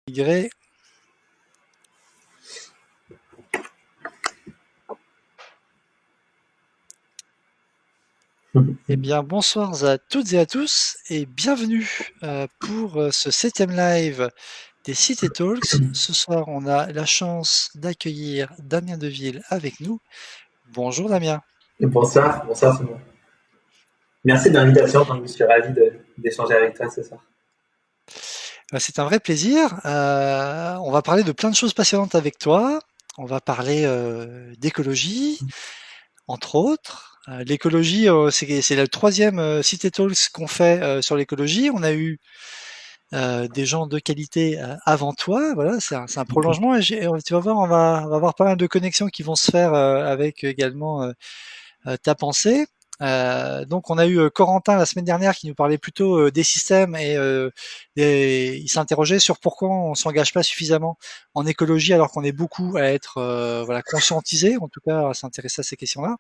Y. Eh bien, bonsoir à toutes et à tous et bienvenue pour ce 7e live des Cité Talks. Ce soir, on a la chance d'accueillir Damien Deville avec nous. Bonjour Damien. Bonsoir Simon. Merci de l'invitation, donc je suis ravi d'échanger avec toi ce soir. C'est un vrai plaisir. On va parler de plein de choses passionnantes avec toi. On va parler d'écologie, entre autres. L'écologie, c'est le 3e Cité Talks qu'on fait sur l'écologie. On a eu des gens de qualité avant toi. Voilà, c'est un prolongement. Et tu vas voir, on va avoir pas mal de connexions qui vont se faire avec également ta pensée. Donc on a eu Corentin la semaine dernière qui nous parlait plutôt des systèmes et il s'interrogeait sur pourquoi on s'engage pas suffisamment en écologie alors qu'on est beaucoup à être voilà conscientisé, en tout cas à s'intéresser à ces questions-là.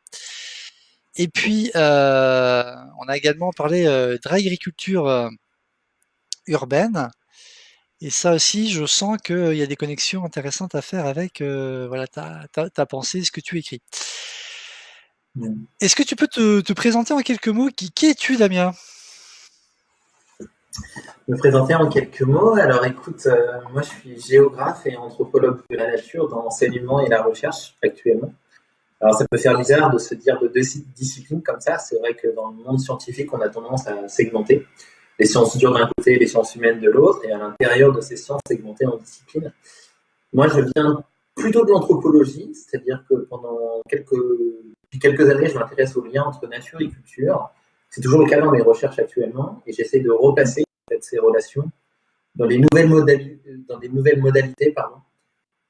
Et puis on a également parlé de l'agriculture urbaine. Et ça aussi, je sens qu'il y a des connexions intéressantes à faire avec voilà, ta pensée, ce que tu écris. Est-ce que tu peux te présenter en quelques mots? Qui es-tu, Damien? Me présenter en quelques mots. Alors écoute, moi je suis géographe et anthropologue de la nature dans l'enseignement et la recherche actuellement. Alors ça peut faire bizarre de se dire de deux disciplines comme ça. C'est vrai que dans le monde scientifique, on a tendance à segmenter les sciences dures d'un côté et les sciences humaines de l'autre, et à l'intérieur de ces sciences segmentées en disciplines. Moi je viens plutôt de l'anthropologie, c'est-à-dire que depuis quelques années, je m'intéresse aux liens entre nature et culture. C'est toujours le cas dans mes recherches actuellement, et j'essaie de replacer ces relations dans des nouvelles modalités,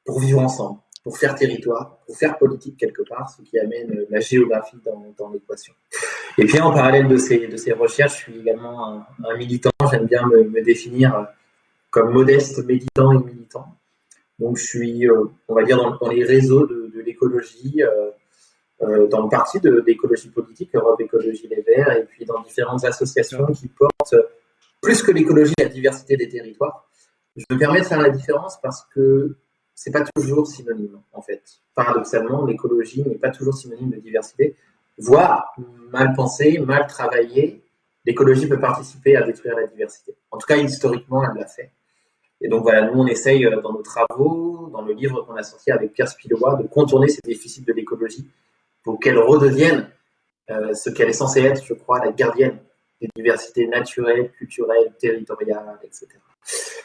pour vivre ensemble, pour faire territoire, pour faire politique quelque part, ce qui amène la géographie dans l'équation. Et puis en parallèle de ces recherches, je suis également un militant. J'aime bien me définir comme modeste, méditant et militant. Donc je suis, on va dire, dans les réseaux de l'écologie, dans le parti d'écologie politique, Europe Écologie Les Verts, et puis dans différentes associations qui portent plus que l'écologie, la diversité des territoires. Je me permets de faire la différence parce que c'est pas toujours synonyme, en fait. Paradoxalement, l'écologie n'est pas toujours synonyme de diversité, voire mal pensée, mal travaillée. L'écologie peut participer à détruire la diversité. En tout cas, historiquement, elle l'a fait. Et donc voilà, nous on essaye dans nos travaux, dans le livre qu'on a sorti avec Pierre Spilois, de contourner ces déficits de l'écologie pour qu'elle redevienne ce qu'elle est censée être, je crois, la gardienne des diversités naturelles, culturelles, territoriales, etc.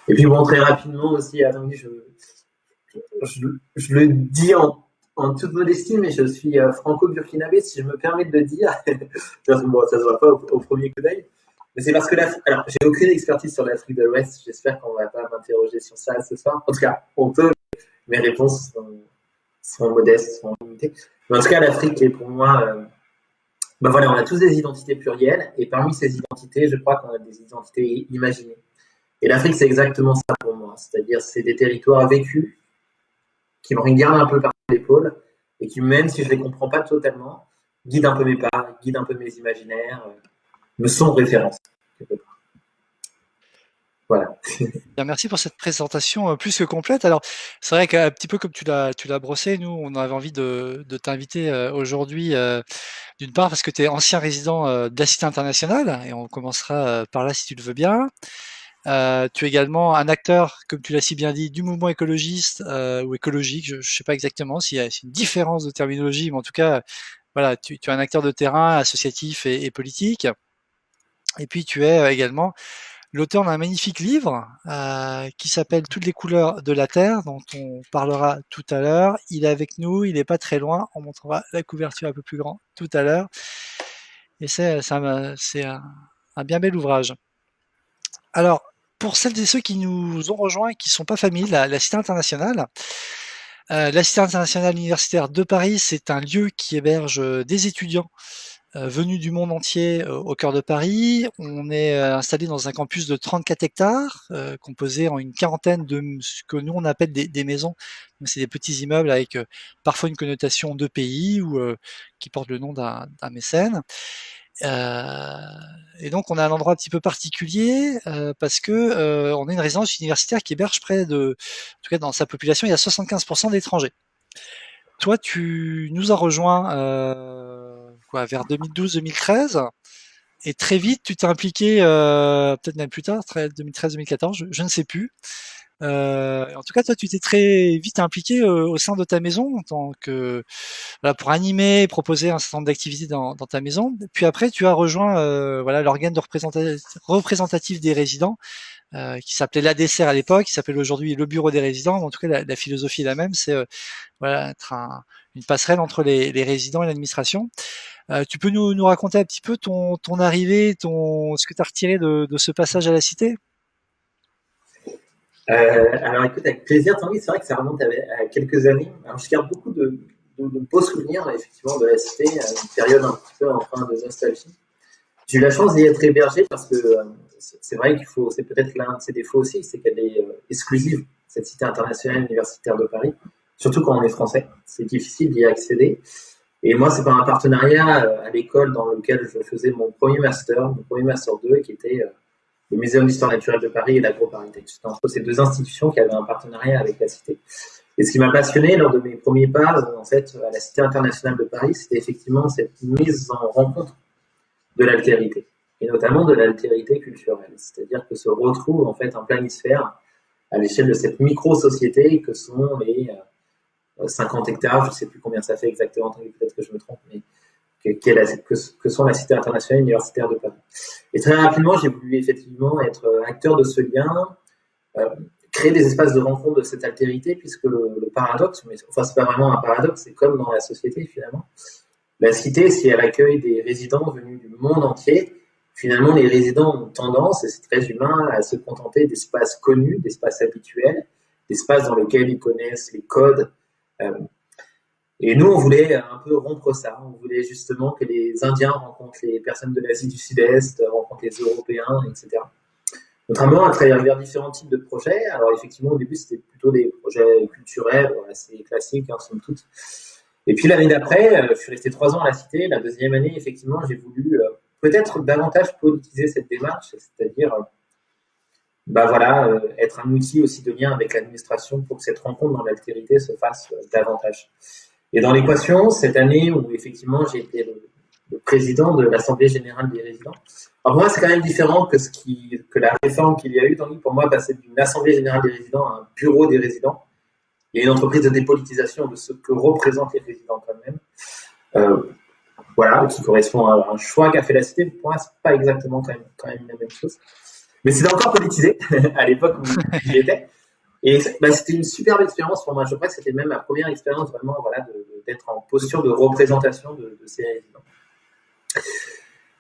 Et puis bon, très rapidement aussi, attendez, je le dis en toute modestie, mais je suis franco-burkinabé, si je me permets de le dire. Bon, ça se voit pas au premier coup d'œil. Mais c'est parce que alors, j'ai aucune expertise sur l'Afrique de l'Ouest. J'espère qu'on va pas m'interroger sur ça ce soir. En tout cas, on peut. Mes réponses sont modestes, sont limitées. Mais en tout cas, l'Afrique est pour moi. Ben voilà, on a tous des identités plurielles, et parmi ces identités, je crois qu'on a des identités imaginées. Et l'Afrique, c'est exactement ça pour moi. C'est-à-dire, c'est des territoires vécus qui me regardent un peu par l'épaule et qui, même si je les comprends pas totalement, guident un peu mes pas, guident un peu mes imaginaires, me sont références. Voilà. Bien, merci pour cette présentation plus que complète. Alors, c'est vrai qu'un petit peu comme tu l'as brossé, nous, on avait envie de t'inviter aujourd'hui, d'une part parce que tu es ancien résident de la Cité internationale, et on commencera par là si tu le veux bien. Tu es également un acteur, comme tu l'as si bien dit, du mouvement écologiste ou écologique. Je ne sais pas exactement s'il y a une différence de terminologie, mais en tout cas, voilà, tu es un acteur de terrain, associatif et politique. Et puis tu es également l'auteur d'un magnifique livre qui s'appelle Toutes les couleurs de la Terre, dont on parlera tout à l'heure. Il est avec nous, il n'est pas très loin. On montrera la couverture un peu plus grande tout à l'heure. Et c'est un bien bel ouvrage. Alors, pour celles et ceux qui nous ont rejoints et qui ne sont pas familiers de la Cité internationale, la Cité internationale universitaire de Paris, c'est un lieu qui héberge des étudiants venus du monde entier au cœur de Paris. On est installé dans un campus de 34 hectares, composé en une quarantaine de ce que nous on appelle des maisons. Donc c'est des petits immeubles avec parfois une connotation de pays ou qui portent le nom d'un mécène. Et donc on a un endroit un petit peu particulier parce que on a une résidence universitaire qui héberge près de, en tout cas dans sa population, il y a 75% d'étrangers. Toi, tu nous as rejoint vers 2012-2013. Et très vite, tu t'es impliqué, peut-être même plus tard, 2013-2014, je ne sais plus. En tout cas, toi, tu t'es très vite impliqué au sein de ta maison en tant que voilà, pour animer, proposer un certain nombre d'activités dans ta maison. Puis après, tu as rejoint l'organe de représentatif des résidents qui s'appelait l'ADCR à l'époque, qui s'appelle aujourd'hui le Bureau des résidents. En tout cas, la philosophie est la même, c'est être une passerelle entre les résidents et l'administration. Tu peux nous raconter un petit peu ton arrivée, ce que tu as retiré de ce passage à la cité? Alors écoute, avec plaisir, Tanguy, c'est vrai que ça remonte à quelques années. Alors, je garde beaucoup de beaux souvenirs, effectivement, de la cité, une période un petit peu empreinte de nostalgie. J'ai eu la chance d'y être hébergé parce que c'est vrai c'est peut-être l'un de ses défauts aussi, c'est qu'elle est exclusive, cette cité internationale universitaire de Paris, surtout quand on est français. C'est difficile d'y accéder. Et moi, c'est par un partenariat à l'école dans lequel je faisais mon premier master 2, qui était le Muséum d'histoire naturelle de Paris et l'AgroParisTech. C'était entre ces deux institutions qui avaient un partenariat avec la cité. Et ce qui m'a passionné lors de mes premiers pas, en fait, à la Cité internationale de Paris, c'était effectivement cette mise en rencontre de l'altérité, et notamment de l'altérité culturelle. C'est-à-dire que se retrouve en fait un planisphère à l'échelle de cette micro-société que sont les 50 hectares, je ne sais plus combien ça fait exactement, peut-être que je me trompe, mais que sont la Cité internationale universitaire de Paris. Et très rapidement, j'ai voulu effectivement être acteur de ce lien, créer des espaces de rencontre de cette altérité, puisque le paradoxe, mais enfin c'est pas vraiment un paradoxe, c'est comme dans la société finalement. La cité, si elle accueille des résidents venus du monde entier, finalement les résidents ont tendance, et c'est très humain, à se contenter d'espaces connus, d'espaces habituels, d'espaces dans lesquels ils connaissent les codes. Et nous, on voulait un peu rompre ça. On voulait justement que les Indiens rencontrent les personnes de l'Asie du Sud-Est, rencontrent les Européens, etc. Notamment à travers différents types de projets. Alors effectivement, au début, c'était plutôt des projets culturels, assez classiques, somme toute. Et puis l'année d'après, je suis resté 3 ans à la Cité. La deuxième année, effectivement, j'ai voulu peut-être davantage politiser cette démarche, c'est-à-dire être un outil aussi de lien avec l'administration pour que cette rencontre dans l'altérité se fasse davantage. Et dans l'équation, cette année où effectivement j'ai été le président de l'Assemblée générale des résidents, alors pour moi c'est quand même différent que la réforme qu'il y a eu. Tandis pour moi, passer d'une Assemblée générale des résidents à un bureau des résidents, il y a une entreprise de dépolitisation de ce que représentent les résidents quand même. Qui correspond à un choix qu'a fait la cité. Pour moi, c'est pas exactement quand même la même chose. Mais c'était encore politisé à l'époque où j'y étais. Et c'était une superbe expérience pour moi. Je crois que c'était même ma première expérience vraiment d'être en posture de représentation de ces résidents.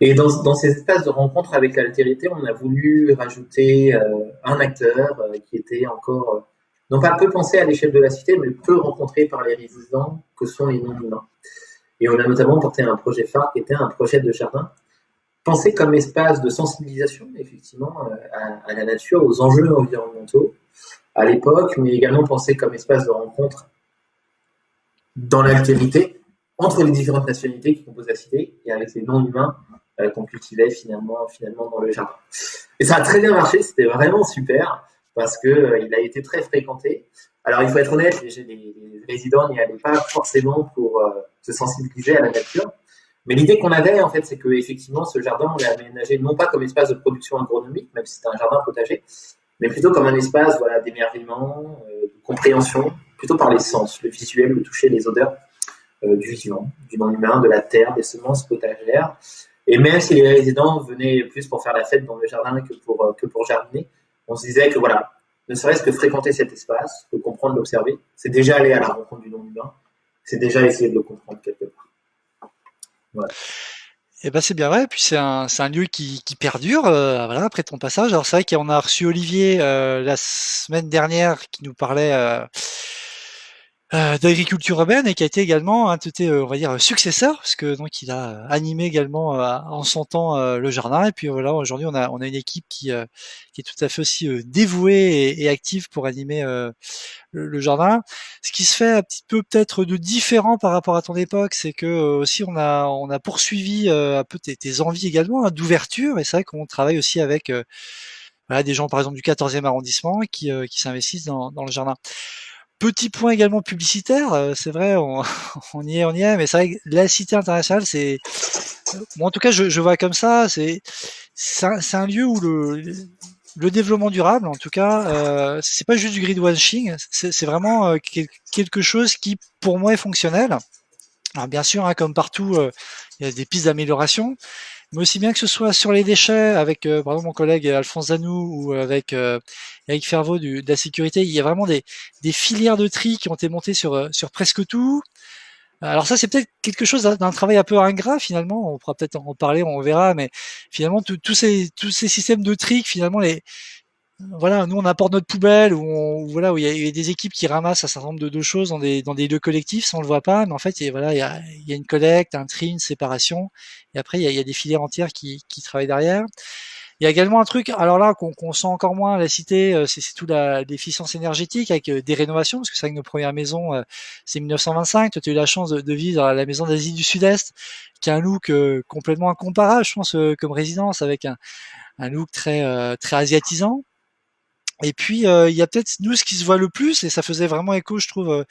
Et dans ces espaces de rencontre avec l'altérité, on a voulu rajouter un acteur qui était encore, non pas peu pensé à l'échelle de la cité, mais peu rencontré par les résidents, que sont les non-humains. Et on a notamment porté un projet phare qui était un projet de jardin, pensé comme espace de sensibilisation, effectivement, à la nature, aux enjeux environnementaux à l'époque, mais également pensé comme espace de rencontre dans l'altérité entre les différentes nationalités qui composent la cité et avec les non-humains qu'on cultivait finalement dans le jardin. Et ça a très bien marché, c'était vraiment super parce que il a été très fréquenté. Alors il faut être honnête, les résidents n'y allaient pas forcément pour se sensibiliser à la nature, mais l'idée qu'on avait en fait, c'est que effectivement ce jardin on l'a aménagé non pas comme espace de production agronomique, même si c'est un jardin potager, mais plutôt comme un espace d'émerveillement, de compréhension, plutôt par les sens, le visuel, le toucher, les odeurs du vivant, du non-humain, de la terre, des semences potagères. Et même si les résidents venaient plus pour faire la fête dans le jardin que pour jardiner, on se disait que ne serait-ce que fréquenter cet espace, le comprendre, l'observer, c'est déjà aller à la rencontre du non-humain, c'est déjà essayer de le comprendre quelque part. Voilà. Et c'est bien vrai. Puis c'est un lieu qui perdure. Après ton passage. Alors c'est vrai qu'on a reçu Olivier la semaine dernière qui nous parlait d'agriculture urbaine et qui a été également un de tes, on va dire, successeurs, parce que donc il a animé également en son temps le jardin. Et puis voilà, aujourd'hui on a une équipe qui est tout à fait aussi dévouée et active pour animer le jardin. Ce qui se fait un petit peu peut-être de différent par rapport à ton époque, c'est que aussi on a poursuivi un peu tes envies également, hein, d'ouverture. Et c'est vrai qu'on travaille aussi avec voilà, des gens par exemple du 14e arrondissement qui s'investissent dans le jardin. Petit point également publicitaire, c'est vrai, on y est, mais c'est vrai que la Cité internationale, c'est, moi en tout cas, je vois comme ça, c'est un lieu où le développement durable, en tout cas, c'est pas juste du greenwashing, c'est vraiment quelque chose qui, pour moi, est fonctionnel. Alors bien sûr, hein, comme partout, il y a des pistes d'amélioration, mais aussi bien que ce soit sur les déchets avec par exemple mon collègue Alphonse Zanou ou avec Eric Fervaux de la sécurité, il y a vraiment des filières de tri qui ont été montées sur presque tout. Alors ça c'est peut-être quelque chose d'un travail un peu ingrat finalement, on pourra peut-être en parler, on verra, mais finalement tous ces systèmes de tri, finalement voilà, nous on apporte notre poubelle où il y a des équipes qui ramassent un certain nombre de choses dans des lieux collectifs, ça on le voit pas, mais en fait il y a une collecte, un tri, une séparation, et après il y a des filières entières qui travaillent derrière. Il y a également un truc, alors là qu'on sent encore moins à la cité, c'est tout l'efficience énergétique avec des rénovations, parce que c'est vrai que nos premières maisons c'est 1925. Toi tu as eu la chance de vivre à la maison d'Asie du Sud-Est, qui a un look complètement incomparable, je pense, comme résidence, avec un look très asiatisant. Et puis il y a peut-être nous ce qui se voit le plus, et ça faisait vraiment écho, je trouve,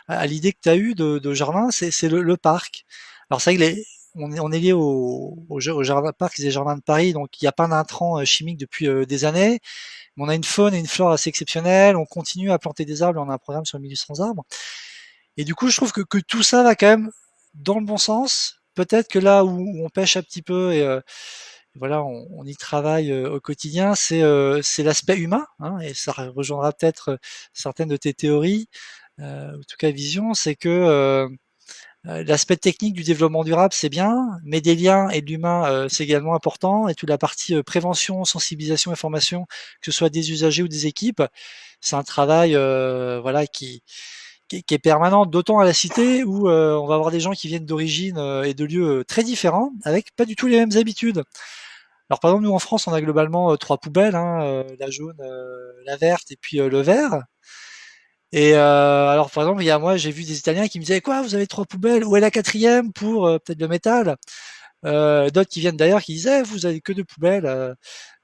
à l'idée que tu as eue de jardin, c'est le parc. Alors c'est vrai que on est lié au jardin parc des jardins de Paris, donc il n'y a pas d'intrants chimiques depuis des années, mais on a une faune et une flore assez exceptionnelles. On continue à planter des arbres, on a un programme sur le milieu sans arbres. Et du coup, je trouve que tout ça va quand même dans le bon sens. Peut-être que là où on pêche un petit peu et voilà, on y travaille au quotidien, c'est l'aspect humain, hein, et ça rejoindra peut-être certaines de tes théories, en tout cas vision, c'est que l'aspect technique du développement durable, c'est bien, mais des liens et de l'humain, c'est également important, et toute la partie prévention, sensibilisation et formation, que ce soit des usagers ou des équipes, c'est un travail voilà qui est permanent, d'autant à la cité où on va avoir des gens qui viennent d'origines et de lieux très différents, avec pas du tout les mêmes habitudes. Alors par exemple, nous en France, on a globalement trois poubelles, hein, la jaune, la verte et puis le vert. Et alors par exemple, moi j'ai vu des Italiens qui me disaient quoi, vous avez trois poubelles, où est la quatrième pour peut-être le métal. D'autres qui viennent d'ailleurs qui disaient vous avez que deux poubelles.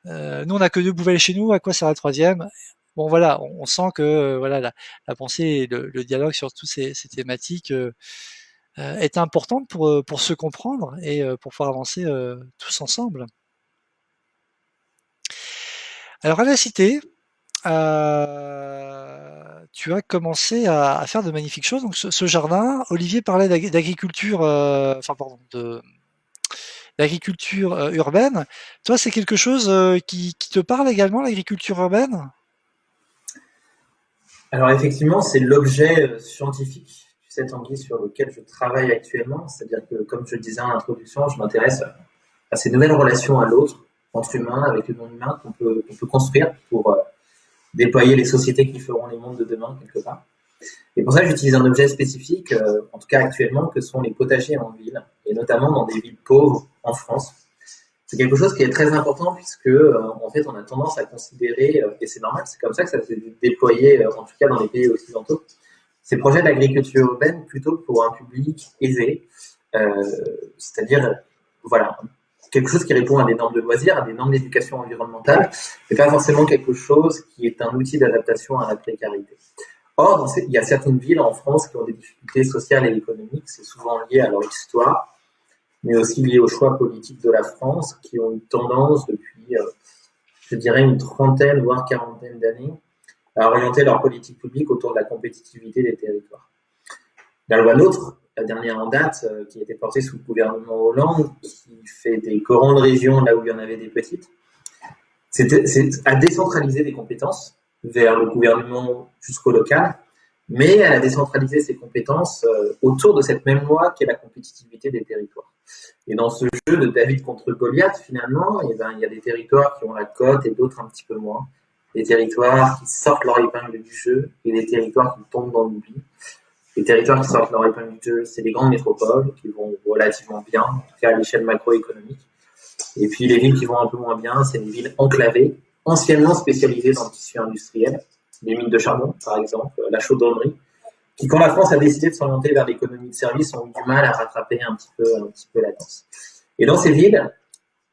Nous on a que deux poubelles chez nous, à quoi sert la troisième? Bon voilà, on sent que voilà la pensée et le dialogue sur toutes ces thématiques est importante pour se comprendre et pour pouvoir avancer tous ensemble. Alors à la cité, tu as commencé à faire de magnifiques choses. Donc ce jardin, Olivier parlait d'agriculture, enfin pardon, d'agriculture urbaine. Toi, c'est quelque chose qui te parle également, l'agriculture urbaine? Alors effectivement, c'est l'objet scientifique, tu sais Tanguy, sur lequel je travaille actuellement. C'est-à-dire que, comme je le disais en introduction, je m'intéresse à ces nouvelles relations à l'autre, entre humains, avec le non-humain, qu'on peut construire pour déployer les sociétés qui feront les mondes de demain, quelque part. Et pour ça, j'utilise un objet spécifique, en tout cas actuellement, que sont les potagers en ville, et notamment dans des villes pauvres en France. C'est quelque chose qui est très important puisque, en fait, on a tendance à considérer, et c'est normal, c'est comme ça que ça s'est déployé, en tout cas dans les pays occidentaux, ces projets d'agriculture urbaine plutôt pour un public aisé, c'est-à-dire, voilà, quelque chose qui répond à des normes de loisirs, à des normes d'éducation environnementale, et pas forcément quelque chose qui est un outil d'adaptation à la précarité. Or, il y a certaines villes en France qui ont des difficultés sociales et économiques, c'est souvent lié à leur histoire, mais aussi lié aux choix politiques de la France, qui ont une tendance depuis, je dirais, une trentaine, voire quarantaine d'années, à orienter leur politique publique autour de la compétitivité des territoires. La loi NOTRe, la dernière en date, qui a été portée sous le gouvernement Hollande, qui fait des grandes régions là où il y en avait des petites, c'est à décentraliser des compétences vers le gouvernement jusqu'au local, mais elle a décentralisé ses compétences autour de cette même loi qui est la compétitivité des territoires. Et dans ce jeu de David contre Goliath, finalement, il y a des territoires qui ont la cote et d'autres un petit peu moins. Des territoires qui sortent leur épingle du jeu et des territoires qui tombent dans l'oubli. Les territoires qui sortent leur épingle du jeu, c'est les grandes métropoles qui vont relativement bien, en tout cas à l'échelle macroéconomique. Et puis les villes qui vont un peu moins bien, c'est les villes enclavées, anciennement spécialisées dans le tissu industriel, les mines de charbon par exemple, la chaudronnerie, qui quand la France a décidé de s'orienter vers l'économie de service ont eu du mal à rattraper un petit peu la danse. Et dans ces villes,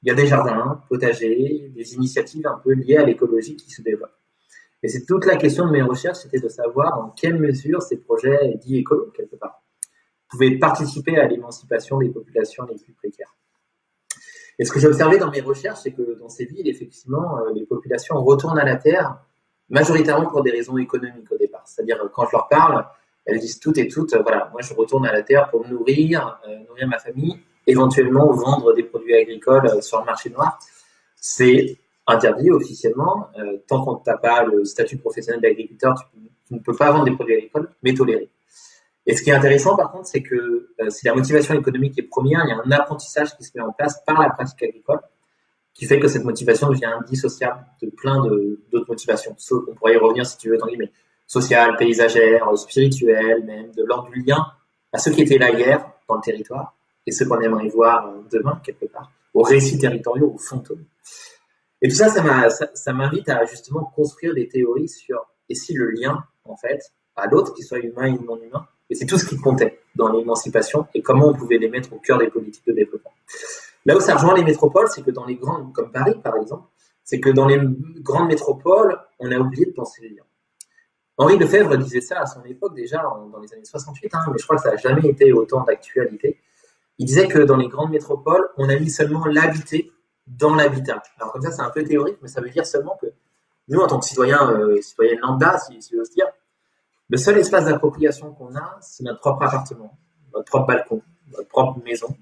il y a des jardins, potagers, des initiatives un peu liées à l'écologie qui se développent. Et c'est toute la question de mes recherches, c'était de savoir dans quelle mesure ces projets dits écolos, quelque part, pouvaient participer à l'émancipation des populations les plus précaires. Et ce que j'ai observé dans mes recherches, c'est que dans ces villes, effectivement, les populations retournent à la terre, majoritairement pour des raisons économiques au départ. C'est-à-dire, quand je leur parle, elles disent toutes et toutes, voilà, moi je retourne à la terre pour me nourrir ma famille, éventuellement vendre des produits agricoles sur le marché noir. C'est interdit officiellement, tant qu'on n'a pas le statut professionnel d'agriculteur, tu ne peux pas vendre des produits agricoles, mais toléré. Et ce qui est intéressant, par contre, c'est que si la motivation économique est première, il y a un apprentissage qui se met en place par la pratique agricole, qui fait que cette motivation devient indissociable de plein d'autres motivations. On pourrait y revenir, si tu veux, dans les mais sociales, paysagères, spirituelles, même de l'ordre du lien à ceux qui étaient là hier dans le territoire et ceux qu'on aimerait voir demain, quelque part, aux récits territoriaux, aux fantômes. Et tout ça, ça m'invite à justement construire des théories sur et si le lien, en fait, à l'autre, qu'il soit humain ou non humain, et c'est tout ce qui comptait dans l'émancipation et comment on pouvait les mettre au cœur des politiques de développement. Là où ça rejoint les métropoles, c'est que dans les grandes, comme Paris par exemple, c'est que dans les grandes métropoles, on a oublié de penser les liens. Henri Lefebvre disait ça à son époque déjà, dans les années 68, mais je crois que ça n'a jamais été autant d'actualité. Il disait que dans les grandes métropoles, on a mis seulement l'habité dans l'habitat. Alors comme ça, c'est un peu théorique, mais ça veut dire seulement que nous, en tant que citoyens lambda, si j'ose dire, le seul espace d'appropriation qu'on a, c'est notre propre appartement, notre propre balcon, notre propre maison,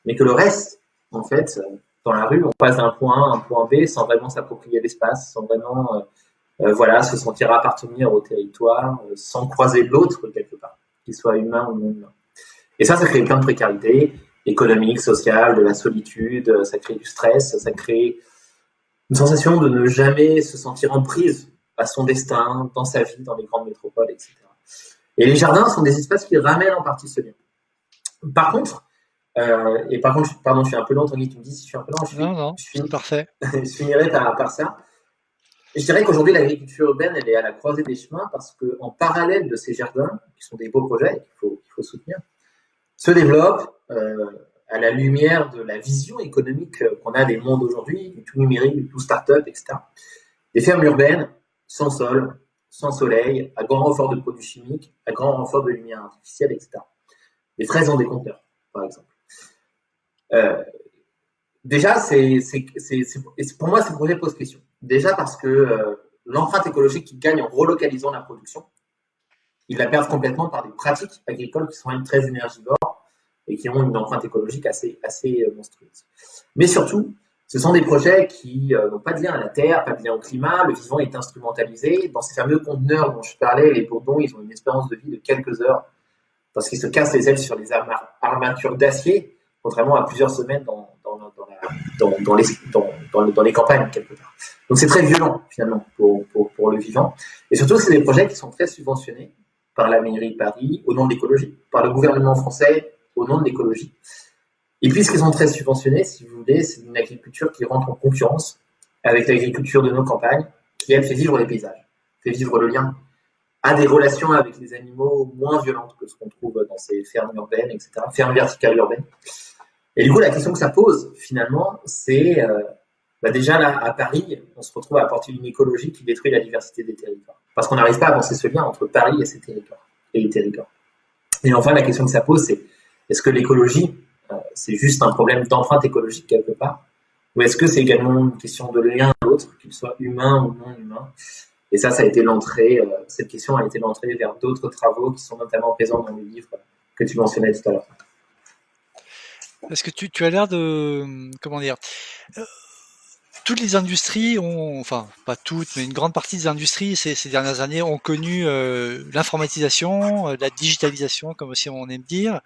mais que le reste, en fait, dans la rue, on passe d'un point A à un point B sans vraiment s'approprier l'espace, sans vraiment se sentir appartenir au territoire, sans croiser l'autre quelque part, qu'il soit humain ou non humain. Et ça crée plein de précarité économique, sociale, de la solitude, ça crée du stress, ça crée une sensation de ne jamais se sentir en prise à son destin, dans sa vie, dans les grandes métropoles, etc. Et les jardins sont des espaces qui ramènent en partie ce lien. Par contre, pardon, je suis un peu lent, Tanguy, tu me dis si je suis un peu lent. Non, c'est parfait. Je finirai par ça. Et je dirais qu'aujourd'hui, l'agriculture urbaine, elle est à la croisée des chemins parce qu'en parallèle de ces jardins, qui sont des beaux projets qu'il faut soutenir, se développe à la lumière de la vision économique qu'on a des mondes aujourd'hui, du tout numérique, du tout start-up, etc. Des fermes urbaines, sans sol, sans soleil, à grand renfort de produits chimiques, à grand renfort de lumière artificielle, etc. Des fraises dans des conteneurs, par exemple. Déjà, pour moi, ce projet pose question. Déjà parce que l'empreinte écologique qui gagne en relocalisant la production, ils la perdent complètement par des pratiques agricoles qui sont même très énergivores et qui ont une empreinte écologique assez monstrueuse. Mais surtout, ce sont des projets qui n'ont pas de lien à la terre, pas de lien au climat, le vivant est instrumentalisé. Dans ces fameux conteneurs dont je parlais, les bourdons, ils ont une espérance de vie de quelques heures parce qu'ils se cassent les ailes sur les armatures d'acier, contrairement à plusieurs semaines dans les campagnes, quelque part. Donc c'est très violent, finalement, pour le vivant. Et surtout, c'est des projets qui sont très subventionnés par la mairie de Paris au nom de l'écologie, par le gouvernement français au nom de l'écologie. Et puisqu'ils sont très subventionnés, si vous voulez, c'est une agriculture qui rentre en concurrence avec l'agriculture de nos campagnes, qui, elle, fait vivre les paysages, fait vivre le lien, a des relations avec les animaux moins violentes que ce qu'on trouve dans ces fermes urbaines, etc., fermes verticales urbaines. Et du coup, la question que ça pose, finalement, c'est déjà là, à Paris, on se retrouve à apporter une écologie qui détruit la diversité des territoires. Parce qu'on n'arrive pas à penser ce lien entre Paris et ses territoires, et les territoires. Et enfin, la question que ça pose, c'est est-ce que l'écologie, c'est juste un problème d'empreinte écologique quelque part, ou est-ce que c'est également une question de lien à l'autre, qu'il soit humain ou non humain? Et ça a été l'entrée, cette question a été l'entrée vers d'autres travaux qui sont notamment présents dans le livre que tu mentionnais tout à l'heure. Parce que tu as l'air de, comment dire, toutes les industries ont, enfin pas toutes, mais une grande partie des industries ces dernières années ont connu l'informatisation, la digitalisation, comme aussi on aime dire.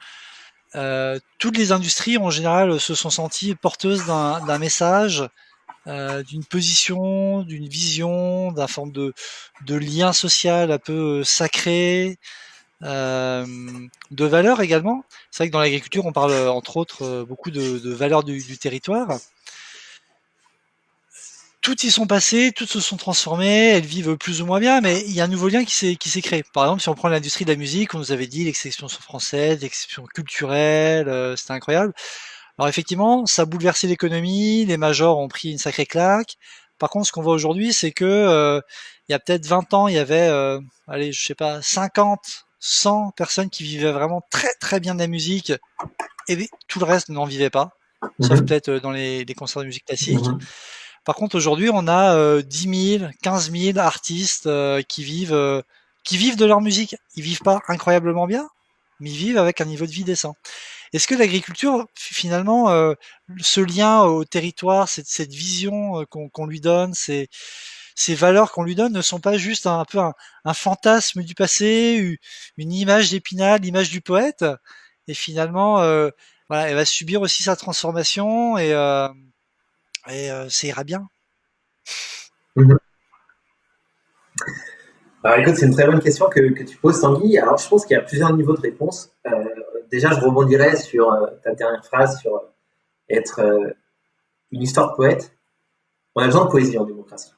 Toutes les industries en général se sont senties porteuses d'un message, d'une position, d'une vision, d'un forme de lien social un peu sacré. de valeurs également. C'est vrai que dans l'agriculture, on parle entre autres beaucoup de valeurs du territoire. Toutes y sont passées, toutes se sont transformées, elles vivent plus ou moins bien, mais il y a un nouveau lien qui s'est créé. Par exemple, si on prend l'industrie de la musique, on nous avait dit l'exception française, l'exception culturelle, c'était incroyable. Alors effectivement, ça a bouleversé l'économie, les majors ont pris une sacrée claque. Par contre, ce qu'on voit aujourd'hui, c'est que il y a peut-être 20 ans, il y avait, allez, je sais pas, 50, 100 personnes qui vivaient vraiment très très bien de la musique, et tout le reste n'en vivait pas, sauf Mhm. peut-être dans les concerts de musique classique. Mhm. Par contre, aujourd'hui, on a 10 000, 15 000 artistes qui vivent de leur musique. Ils vivent pas incroyablement bien, mais ils vivent avec un niveau de vie décent. Est-ce que l'agriculture, finalement, ce lien au territoire, cette vision qu'on lui donne, ces valeurs qu'on lui donne ne sont pas juste un peu un fantasme du passé, une image d'Épinal, l'image du poète, et finalement, voilà, elle va subir aussi sa transformation et ça ira bien. Mhm. Alors écoute, c'est une très bonne question que tu poses, Tanguy. Alors je pense qu'il y a plusieurs niveaux de réponse. Déjà, je rebondirais sur ta dernière phrase sur être une histoire de poète. On a besoin de poésie en démocratie.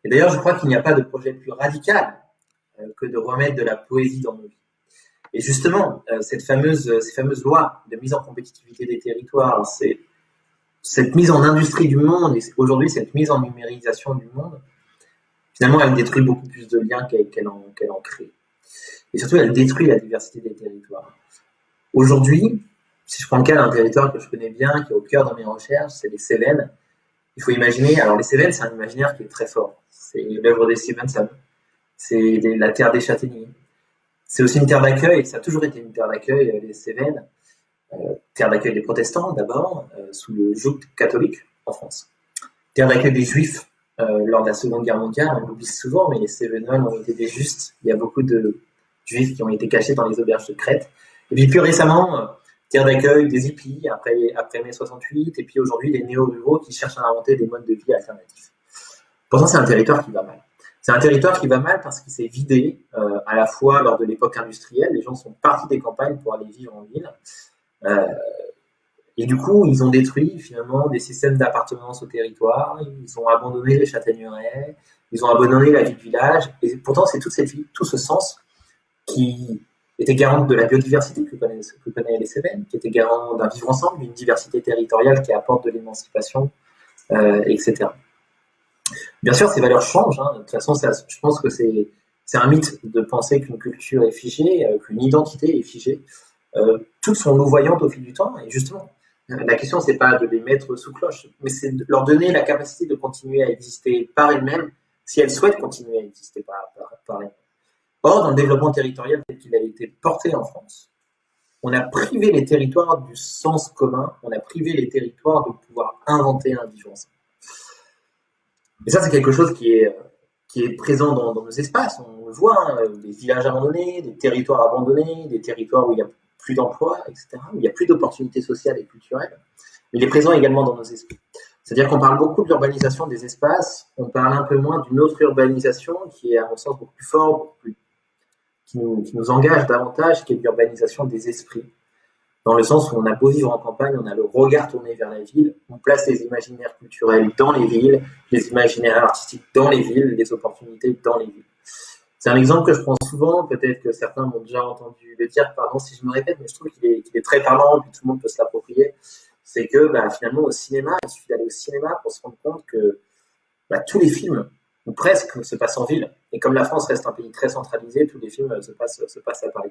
Et d'ailleurs, je crois qu'il n'y a pas de projet plus radical que de remettre de la poésie dans nos vies. Et justement, ces fameuses lois de mise en compétitivité des territoires, cette mise en industrie du monde et aujourd'hui cette mise en numérisation du monde, finalement, elle détruit beaucoup plus de liens qu'elle en crée. Et surtout, elle détruit la diversité des territoires. Aujourd'hui, si je prends le cas d'un territoire que je connais bien, qui est au cœur de mes recherches, c'est les Cévennes. Il faut imaginer, alors les Cévennes, c'est un imaginaire qui est très fort. C'est l'œuvre des Stevenson. C'est la terre des châtaigniers. C'est aussi une terre d'accueil, ça a toujours été une terre d'accueil, les Cévennes. Terre d'accueil des protestants d'abord, sous le joug catholique en France. Terre d'accueil des juifs lors de la Seconde Guerre mondiale, on l'oublie souvent, mais les Cévennes ont été des justes. Il y a beaucoup de juifs qui ont été cachés dans les auberges de Crète. Et puis plus récemment, terre d'accueil des hippies après mai 68, et puis aujourd'hui des néo-ruraux qui cherchent à inventer des modes de vie alternatifs. Pourtant, c'est un territoire qui va mal. C'est un territoire qui va mal parce qu'il s'est vidé à la fois lors de l'époque industrielle, les gens sont partis des campagnes pour aller vivre en ville. Euh, et du coup, ils ont détruit finalement des systèmes d'appartenance au territoire, ils ont abandonné les châtaigneraies, ils ont abandonné la vie de village. Et pourtant, c'est toute cette vie, tout ce sens qui était garant de la biodiversité que connaît les Cévennes, qui était garant d'un vivre ensemble, d'une diversité territoriale qui apporte de l'émancipation, etc. Bien sûr, ces valeurs changent. Hein. De toute façon, je pense que c'est un mythe de penser qu'une culture est figée, qu'une identité est figée. Toutes sont louvoyantes au fil du temps. Et justement, la question, c'est pas de les mettre sous cloche, mais c'est de leur donner la capacité de continuer à exister par elles-mêmes, si elles souhaitent continuer à exister par elles-mêmes. Or, dans le développement territorial tel qu'il a été porté en France, on a privé les territoires du sens commun, on a privé les territoires de pouvoir inventer un vivre ensemble. Et ça, c'est quelque chose qui est présent dans nos espaces. On le voit, hein, des villages abandonnés, des territoires abandonnés, des territoires où il n'y a plus d'emplois, etc., où il n'y a plus d'opportunités sociales et culturelles. Mais il est présent également dans nos esprits. C'est-à-dire qu'on parle beaucoup de l'urbanisation des espaces, on parle un peu moins d'une autre urbanisation qui est, à mon sens, beaucoup plus forte, qui nous engage davantage, qui est l'urbanisation des esprits. Dans le sens où on a beau vivre en campagne, on a le regard tourné vers la ville, on place les imaginaires culturels dans les villes, les imaginaires artistiques dans les villes, les opportunités dans les villes. C'est un exemple que je prends souvent, peut-être que certains m'ont déjà entendu le dire, pardon si je me répète, mais je trouve qu'il est très parlant, puis tout le monde peut se l'approprier. C'est que finalement au cinéma, il suffit d'aller au cinéma pour se rendre compte que tous les films, ou presque, se passent en ville. Et comme la France reste un pays très centralisé, tous les films se passent à Paris.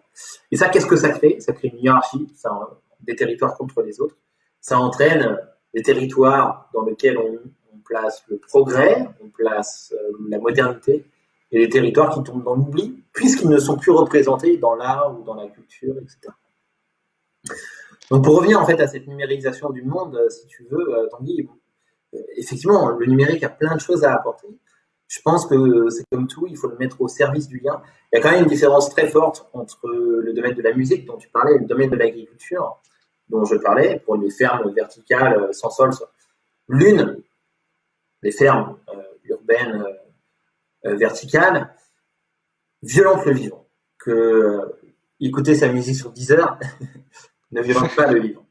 Et ça, qu'est-ce que ça crée? Ça crée une hiérarchie, des territoires contre les autres. Ça entraîne des territoires dans lesquels on place le progrès, on place la modernité, et des territoires qui tombent dans l'oubli, puisqu'ils ne sont plus représentés dans l'art ou dans la culture, etc. Donc pour revenir en fait à cette numérisation du monde, si tu veux, Tanguy, effectivement, le numérique a plein de choses à apporter. Je pense que c'est comme tout, il faut le mettre au service du lien. Il y a quand même une différence très forte entre le domaine de la musique dont tu parlais et le domaine de l'agriculture dont je parlais, pour les fermes verticales sans sol. L'une, les fermes urbaines verticales, violente le vivant, que écouter sa musique sur Deezer ne violente pas le livre.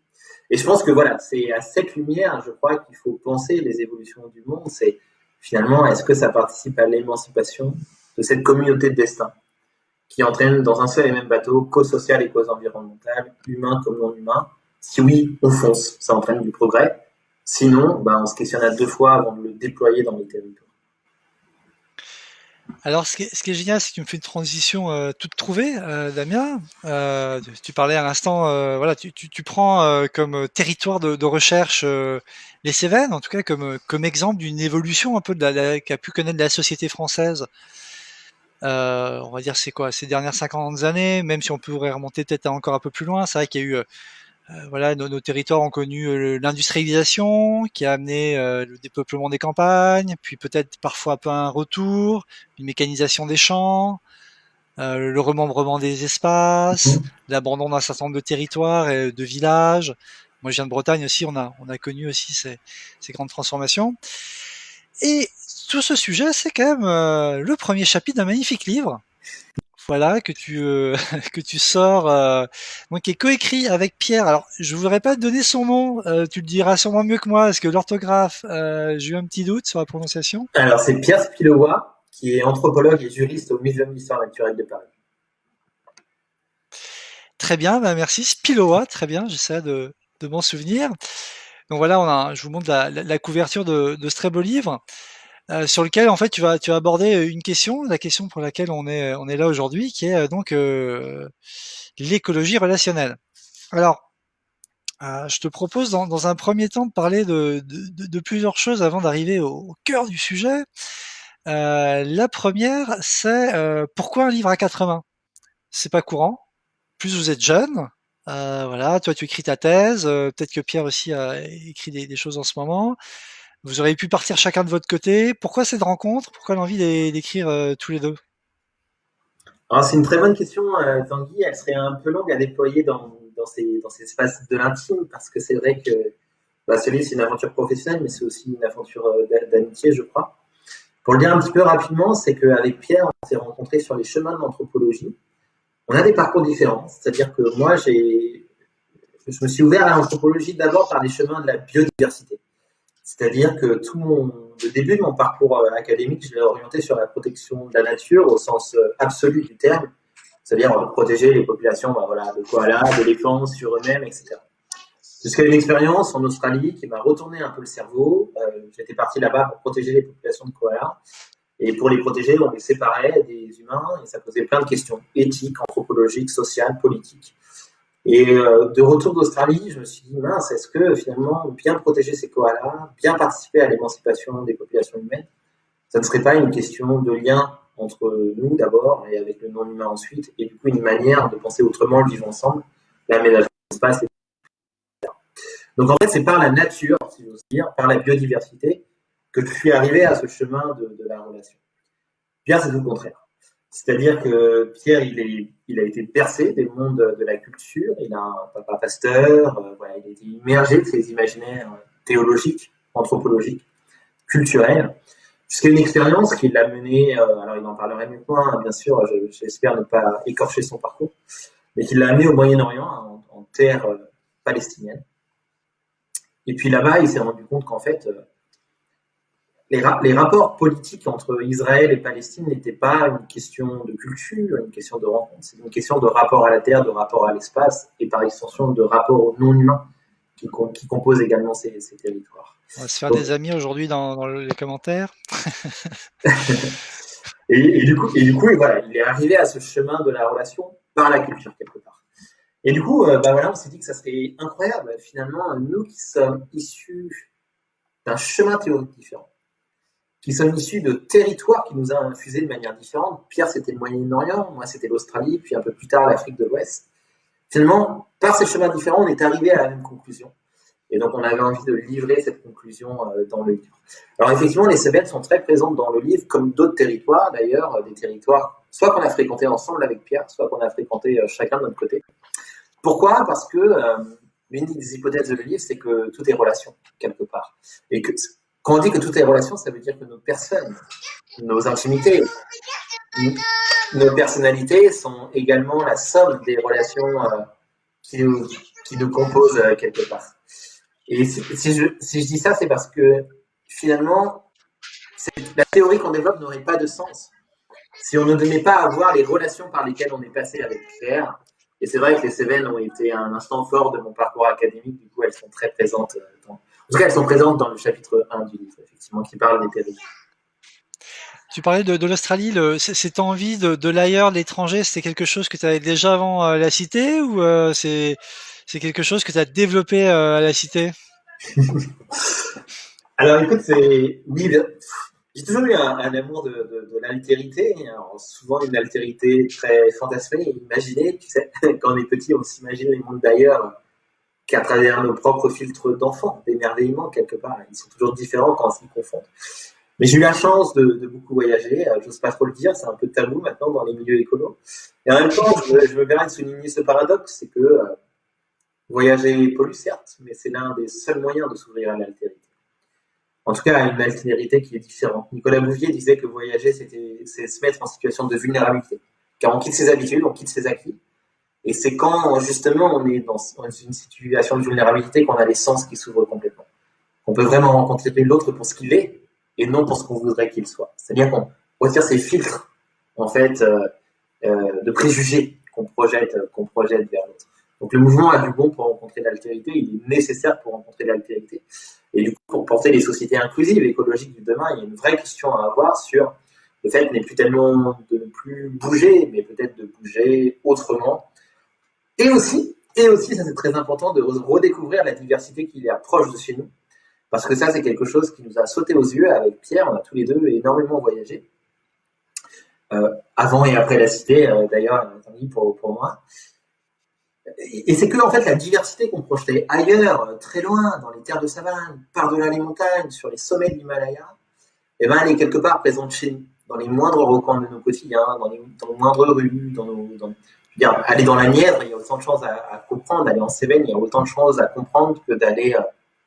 Et je pense que voilà, c'est à cette lumière, je crois qu'il faut penser les évolutions du monde. C'est finalement, est-ce que ça participe à l'émancipation de cette communauté de destin qui entraîne dans un seul et même bateau cause sociale et cause environnementale, humain comme non humain. Si oui, on fonce, ça entraîne du progrès. Sinon, on se questionnera 2 fois avant de le déployer dans les territoires. Alors, ce qui est génial, c'est que tu me fais une transition toute trouvée, Damien. Tu parlais à l'instant, voilà, tu prends comme territoire de recherche les Cévennes, en tout cas comme exemple d'une évolution un peu qu'a pu connaître la société française. On va dire c'est quoi ces dernières 50 années, même si on pourrait remonter peut-être encore un peu plus loin. C'est vrai qu'il y a eu voilà, nos territoires ont connu l'industrialisation qui a amené le dépeuplement des campagnes, puis peut-être parfois un peu un retour, une mécanisation des champs, le remembrement des espaces, l'abandon d'un certain nombre de territoires et de villages. Moi, je viens de Bretagne aussi, on a connu aussi ces grandes transformations. Et sur ce sujet, c'est quand même le premier chapitre d'un magnifique livre. Voilà, que tu sors, donc qui est coécrit avec Pierre. Alors, je voudrais pas te donner son nom, tu le diras sûrement mieux que moi, parce que l'orthographe, j'ai eu un petit doute sur la prononciation. Alors, c'est Pierre Spilowa, qui est anthropologue et juriste au Muséum d'histoire naturelle de Paris. Très bien, merci. Spilowa, très bien, j'essaie de m'en souvenir. Donc voilà, je vous montre la couverture de ce très beau livre, sur lequel en fait tu vas aborder une question, la question pour laquelle on est là aujourd'hui, qui est donc l'écologie relationnelle. Alors, je te propose dans un premier temps de parler de plusieurs choses avant d'arriver au cœur du sujet. La première, c'est pourquoi un livre à 4 mains? C'est pas courant. Plus vous êtes jeune, voilà, toi tu écris ta thèse, peut-être que Pierre aussi a écrit des choses en ce moment. Vous auriez pu partir chacun de votre côté. Pourquoi cette rencontre? Pourquoi l'envie d'écrire tous les deux? Alors, c'est une très bonne question, Tanguy. Elle serait un peu longue à déployer dans ces espaces de l'intime, parce que c'est vrai que ce livre, c'est une aventure professionnelle, mais c'est aussi une aventure d'amitié, je crois. Pour le dire un petit peu rapidement, c'est qu'avec Pierre, on s'est rencontrés sur les chemins de l'anthropologie. On a des parcours différents, c'est-à-dire que moi, je me suis ouvert à l'anthropologie d'abord par les chemins de la biodiversité. C'est-à-dire que le début de mon parcours académique, je l'ai orienté sur la protection de la nature au sens absolu du terme, c'est-à-dire protéger les populations de koalas, d'éléphants sur eux-mêmes, etc. Jusqu'à une expérience en Australie qui m'a retourné un peu le cerveau. J'étais parti là-bas pour protéger les populations de koalas. Et pour les protéger, on les séparait des humains et ça posait plein de questions éthiques, anthropologiques, sociales, politiques. Et de retour d'Australie, je me suis dit, mince, est-ce que finalement, bien protéger ces koalas, bien participer à l'émancipation des populations humaines, ça ne serait pas une question de lien entre nous d'abord et avec le non-humain ensuite, et du coup une manière de penser autrement le vivre ensemble, l'aménagement de l'espace, etc. Donc en fait, c'est par la nature, si j'ose dire, par la biodiversité, que je suis arrivé à ce chemin de la relation. Pierre, c'est tout le contraire. C'est-à-dire que Pierre, il a été bercé des mondes de la culture, il a un papa pasteur, il a été immergé de ses imaginaires théologiques, anthropologiques, culturels, jusqu'à une expérience qui l'a mené, alors il en parlerait mieux que moi, hein, bien sûr, j'espère ne pas écorcher son parcours, mais qui l'a amené au Moyen-Orient, en terre palestinienne. Et puis là-bas, il s'est rendu compte qu'en fait, les rapports politiques entre Israël et Palestine n'étaient pas une question de culture, une question de rencontre, c'est une question de rapport à la terre, de rapport à l'espace, et par extension de rapport au non-humain qui composent également ces territoires. On va se faire des amis aujourd'hui dans les commentaires. et du coup, voilà, il est arrivé à ce chemin de la relation par la culture quelque part. Et du coup, on s'est dit que ça serait incroyable, finalement, nous qui sommes issus d'un chemin théorique différent, qui sommes issus de territoires qui nous a infusés de manière différente. Pierre, c'était le Moyen-Orient, moi, c'était l'Australie, puis un peu plus tard, l'Afrique de l'Ouest. Finalement, par ces chemins différents, on est arrivé à la même conclusion. Et donc, on avait envie de livrer cette conclusion dans le livre. Alors, effectivement, les Cévennes sont très présentes dans le livre, comme d'autres territoires, d'ailleurs, des territoires soit qu'on a fréquenté ensemble avec Pierre, soit qu'on a fréquenté chacun de notre côté. Pourquoi ? Parce que l'une des hypothèses de le livre, c'est que tout est relation, quelque part. Et que quand on dit que tout est relation, ça veut dire que nos personnes, nos intimités, nos personnalités sont également la somme des relations qui, nous, qui nous composent quelque part. Et si je dis ça, c'est parce que finalement, la théorie qu'on développe n'aurait pas de sens si on ne donnait pas à voir les relations par lesquelles on est passé avec Pierre. Et c'est vrai que les Cévennes ont été un instant fort de mon parcours académique. Du coup, elles sont très présentes. En tout cas, elles sont présentes dans le chapitre 1 du livre, effectivement, qui parle des périls. Tu parlais de l'Australie, cette envie de l'ailleurs, de l'étranger, c'était quelque chose que tu avais déjà avant la cité ou c'est quelque chose que tu as développé à la cité? Alors écoute, oui, j'ai toujours eu un amour de l'altérité, alors, souvent une altérité très fantasmée, imaginée, tu sais, quand on est petit, on s'imagine les mondes d'ailleurs qu'à travers nos propres filtres d'enfants, d'émerveillement quelque part. Ils sont toujours différents quand on s'y confond. Mais j'ai eu la chance de beaucoup voyager, j'ose pas trop le dire, c'est un peu tabou maintenant dans les milieux écolos. Et en même temps, je me permets de souligner ce paradoxe, c'est que voyager pollue certes, mais c'est l'un des seuls moyens de s'ouvrir à l'altérité. En tout cas, à une altérité qui est différente. Nicolas Bouvier disait que voyager, c'est se mettre en situation de vulnérabilité. Car on quitte ses habitudes, on quitte ses acquis. Et c'est quand, justement, on est dans une situation de vulnérabilité qu'on a les sens qui s'ouvrent complètement. On peut vraiment rencontrer l'autre pour ce qu'il est, et non pour ce qu'on voudrait qu'il soit. C'est-à-dire qu'on retire ces filtres, en fait, de préjugés qu'on projette vers l'autre. Donc le mouvement a du bon pour rencontrer l'altérité, il est nécessaire pour rencontrer l'altérité. Et du coup, pour porter les sociétés inclusives, écologiques du demain, il y a une vraie question à avoir sur le fait n'est plus tellement de ne plus bouger, mais peut-être de bouger autrement. Et aussi, ça c'est très important, de redécouvrir la diversité qui est proche de chez nous. Parce que ça, c'est quelque chose qui nous a sauté aux yeux avec Pierre. On a tous les deux énormément voyagé. Avant et après la cité, d'ailleurs, pour moi. Et c'est que, en fait, la diversité qu'on projetait ailleurs, très loin, dans les terres de savane, par-delà les montagnes, sur les sommets de l'Himalaya, eh ben, elle est quelque part présente chez nous, dans les moindres recoins de nos quotidiens, dans les moindres rues, aller dans la Nièvre, il y a autant de choses à comprendre, aller en Cévennes, il y a autant de choses à comprendre que d'aller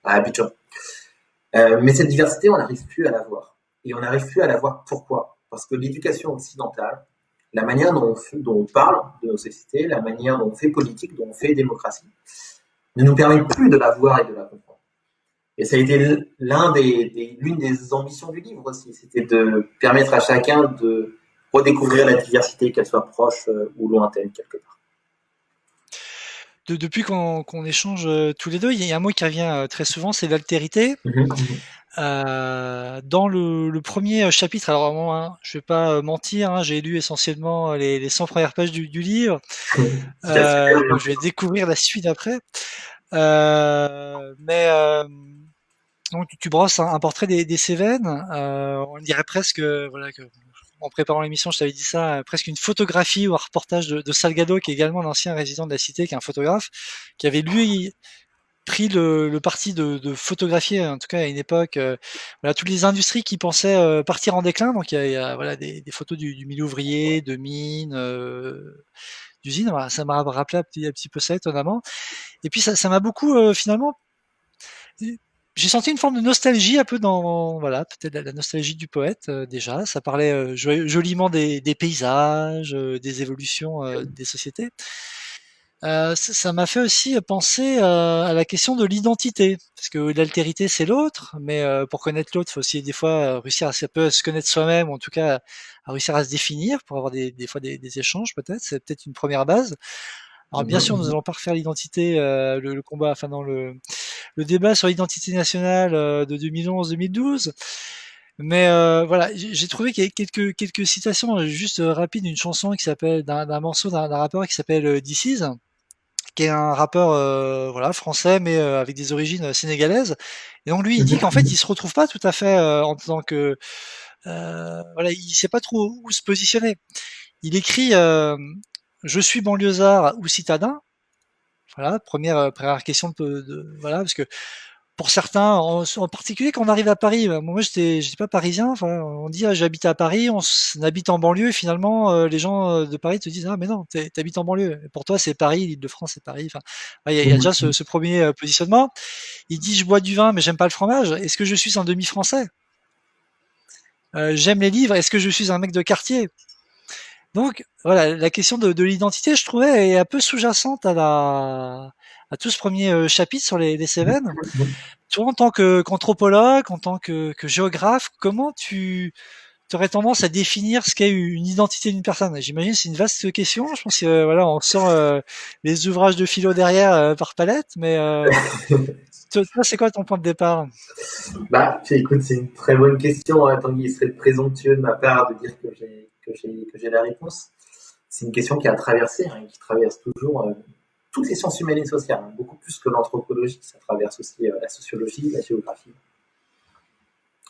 à Abidjan. Mais cette diversité, on n'arrive plus à la voir. Et on n'arrive plus à la voir pourquoi? Parce que l'éducation occidentale, la manière dont on parle de nos sociétés, la manière dont on fait politique, dont on fait démocratie, ne nous permet plus de la voir et de la comprendre. Et ça a été l'une des ambitions du livre aussi, c'était de permettre à chacun de redécouvrir la diversité, qu'elle soit proche ou lointaine quelque part. Depuis qu'on échange tous les deux, il y a un mot qui revient très souvent, c'est l'altérité. Dans le premier chapitre, alors moi, je vais pas mentir, hein, j'ai lu essentiellement les 100 premières pages du livre. Donc je vais découvrir la suite après. Donc tu brosses un portrait des Cévennes. On dirait presque, voilà, que en préparant l'émission, je t'avais dit ça, presque une photographie ou un reportage de Salgado, qui est également l'ancien résident de la cité, qui est un photographe, qui avait lui pris le parti de photographier, en tout cas à une époque, voilà, toutes les industries qui pensaient partir en déclin. Donc il y a voilà, des photos du milieu ouvrier, de mines, d'usines. Voilà, ça m'a rappelé un petit peu ça, étonnamment. Et puis ça m'a beaucoup finalement. J'ai senti une forme de nostalgie un peu dans, voilà, peut-être la nostalgie du poète déjà. Ça parlait joliment des paysages, des évolutions des sociétés. Ça m'a fait aussi penser à la question de l'identité, parce que l'altérité c'est l'autre, mais pour connaître l'autre, il faut aussi des fois réussir à se connaître soi-même, ou en tout cas à réussir à se définir pour avoir des fois des échanges peut-être. C'est peut-être une première base. Alors bien sûr, nous allons pas refaire l'identité, le combat, enfin dans le débat sur l'identité nationale de 2011-2012. Mais voilà, j'ai trouvé qu'il y a quelques citations juste rapides d'une chanson qui s'appelle d'un morceau d'un rappeur qui s'appelle This Is, qui est un rappeur voilà, français mais avec des origines sénégalaises. Et donc lui il dit qu'en fait il se retrouve pas tout à fait en tant que voilà, il sait pas trop où se positionner. Il écrit je suis banlieusard ou citadin. Voilà, première question voilà, parce que pour certains, en particulier quand on arrive à Paris, moi j'étais pas parisien, enfin, on dit j'habite à Paris, on habite en banlieue, et finalement les gens de Paris te disent ah mais non, t'habites en banlieue. Et pour toi c'est Paris, l'Île-de-France c'est Paris. Enfin, il y a déjà ce premier positionnement. Il dit je bois du vin mais j'aime pas le fromage. Est-ce que je suis un demi-français? J'aime les livres. Est-ce que je suis un mec de quartier? Donc voilà, la question de l'identité, je trouvais, est un peu sous-jacente à tout ce premier chapitre sur les Cévennes. Toi, en tant qu'anthropologue, en tant que géographe, comment tu aurais tendance à définir ce qu'est une identité d'une personne? J'imagine que c'est une vaste question. Je pense que voilà, on sent les ouvrages de philo derrière par palette, mais toi, c'est quoi ton point de départ? Bah, écoute, c'est une très bonne question, hein, tant qu'il serait présomptueux de ma part de dire que j'ai la réponse. C'est une question qui a traversé, hein, qui traverse toujours toutes les sciences humaines et sociales, hein, beaucoup plus que l'anthropologie. Ça traverse aussi la sociologie, la géographie,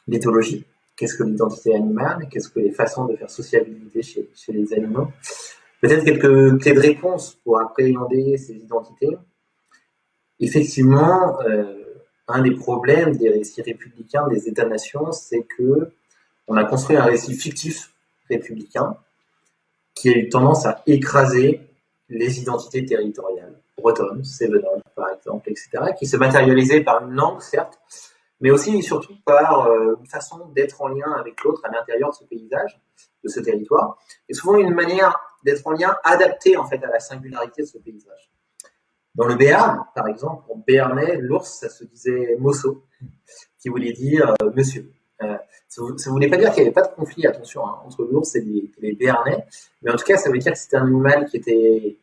l'éthologie. Qu'est-ce que l'identité animale? Qu'est-ce que les façons de faire sociabilité chez les animaux? Peut-être quelques clés de réponse pour appréhender ces identités. Effectivement, un des problèmes des récits républicains des États-nations, c'est que on a construit un récit fictif républicain qui a eu tendance à écraser les identités territoriales, bretonnes, cévenoles par exemple, etc., qui se matérialisaient par une langue, certes, mais aussi et surtout par une façon d'être en lien avec l'autre à l'intérieur de ce paysage, de ce territoire, et souvent une manière d'être en lien adaptée en fait à la singularité de ce paysage. Dans le Béarn, par exemple, en béarnais, l'ours, ça se disait mosso, qui voulait dire monsieur. Ça ne voulait pas dire qu'il n'y avait pas de conflit, attention, hein, entre l'ours et les béarnais, mais en tout cas, ça veut dire que c'était un animal qui était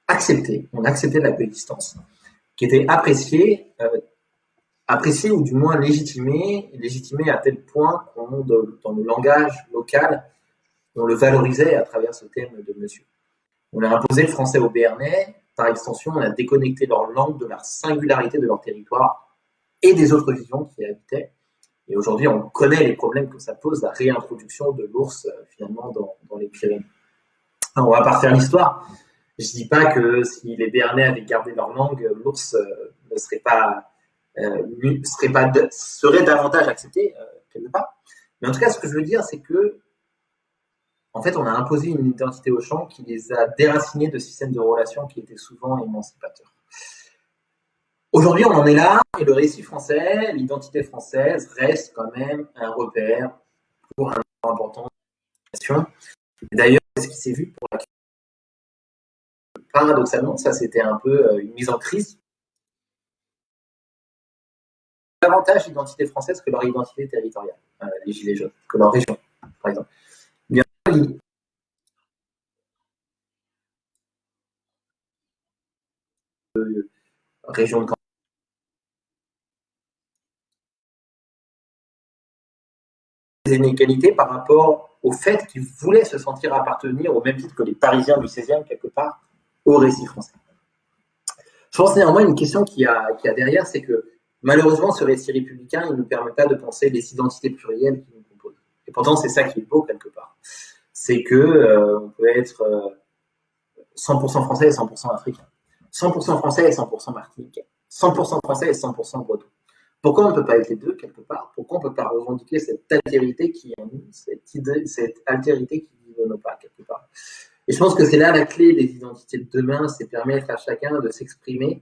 accepté, on acceptait la coexistence, qui était apprécié, apprécié ou du moins légitimé à tel point qu'on, dans le langage local, on le valorisait à travers ce thème de monsieur. On a imposé le français aux Béarnais, par extension, on a déconnecté leur langue de la singularité de leur territoire et des autres visions qui y habitaient. Et aujourd'hui, on connaît les problèmes que ça pose, la réintroduction de l'ours finalement dans les Pyrénées. Alors, on va pas refaire l'histoire. Je dis pas que si les Béarnais avaient gardé leur langue, l'ours ne serait pas, serait davantage accepté quelque part. Mais en tout cas, ce que je veux dire, c'est que en fait, on a imposé une identité aux champs qui les a déracinés de systèmes de relations qui étaient souvent émancipateurs. Aujourd'hui, on en est là, et le récit français, l'identité française reste quand même un repère pour un nombre important de nations. Et d'ailleurs, ce qui s'est vu pour la paradoxalement, ça c'était un peu une mise en crise. Davantage l'identité française que leur identité territoriale, les Gilets jaunes, que leur région, par exemple. Bien, région de des inégalités par rapport au fait qu'ils voulaient se sentir appartenir au même titre que les Parisiens du 16e, quelque part, au récit français. Je pense néanmoins une question qu'il y a derrière, c'est que malheureusement, ce récit républicain, il ne nous permet pas de penser les identités plurielles qui nous composent. Et pourtant, c'est ça qui est beau quelque part. C'est que on peut être 100% français et 100% africain, 100% français et 100% martiniquais, 100% français et 100% breton. Pourquoi on ne peut pas être les deux quelque part? Pourquoi on ne peut pas revendiquer cette altérité qui est en nous, cette altérité qui vit de nos pas quelque part? Et je pense que c'est là la clé des identités de demain, c'est permettre à chacun de s'exprimer,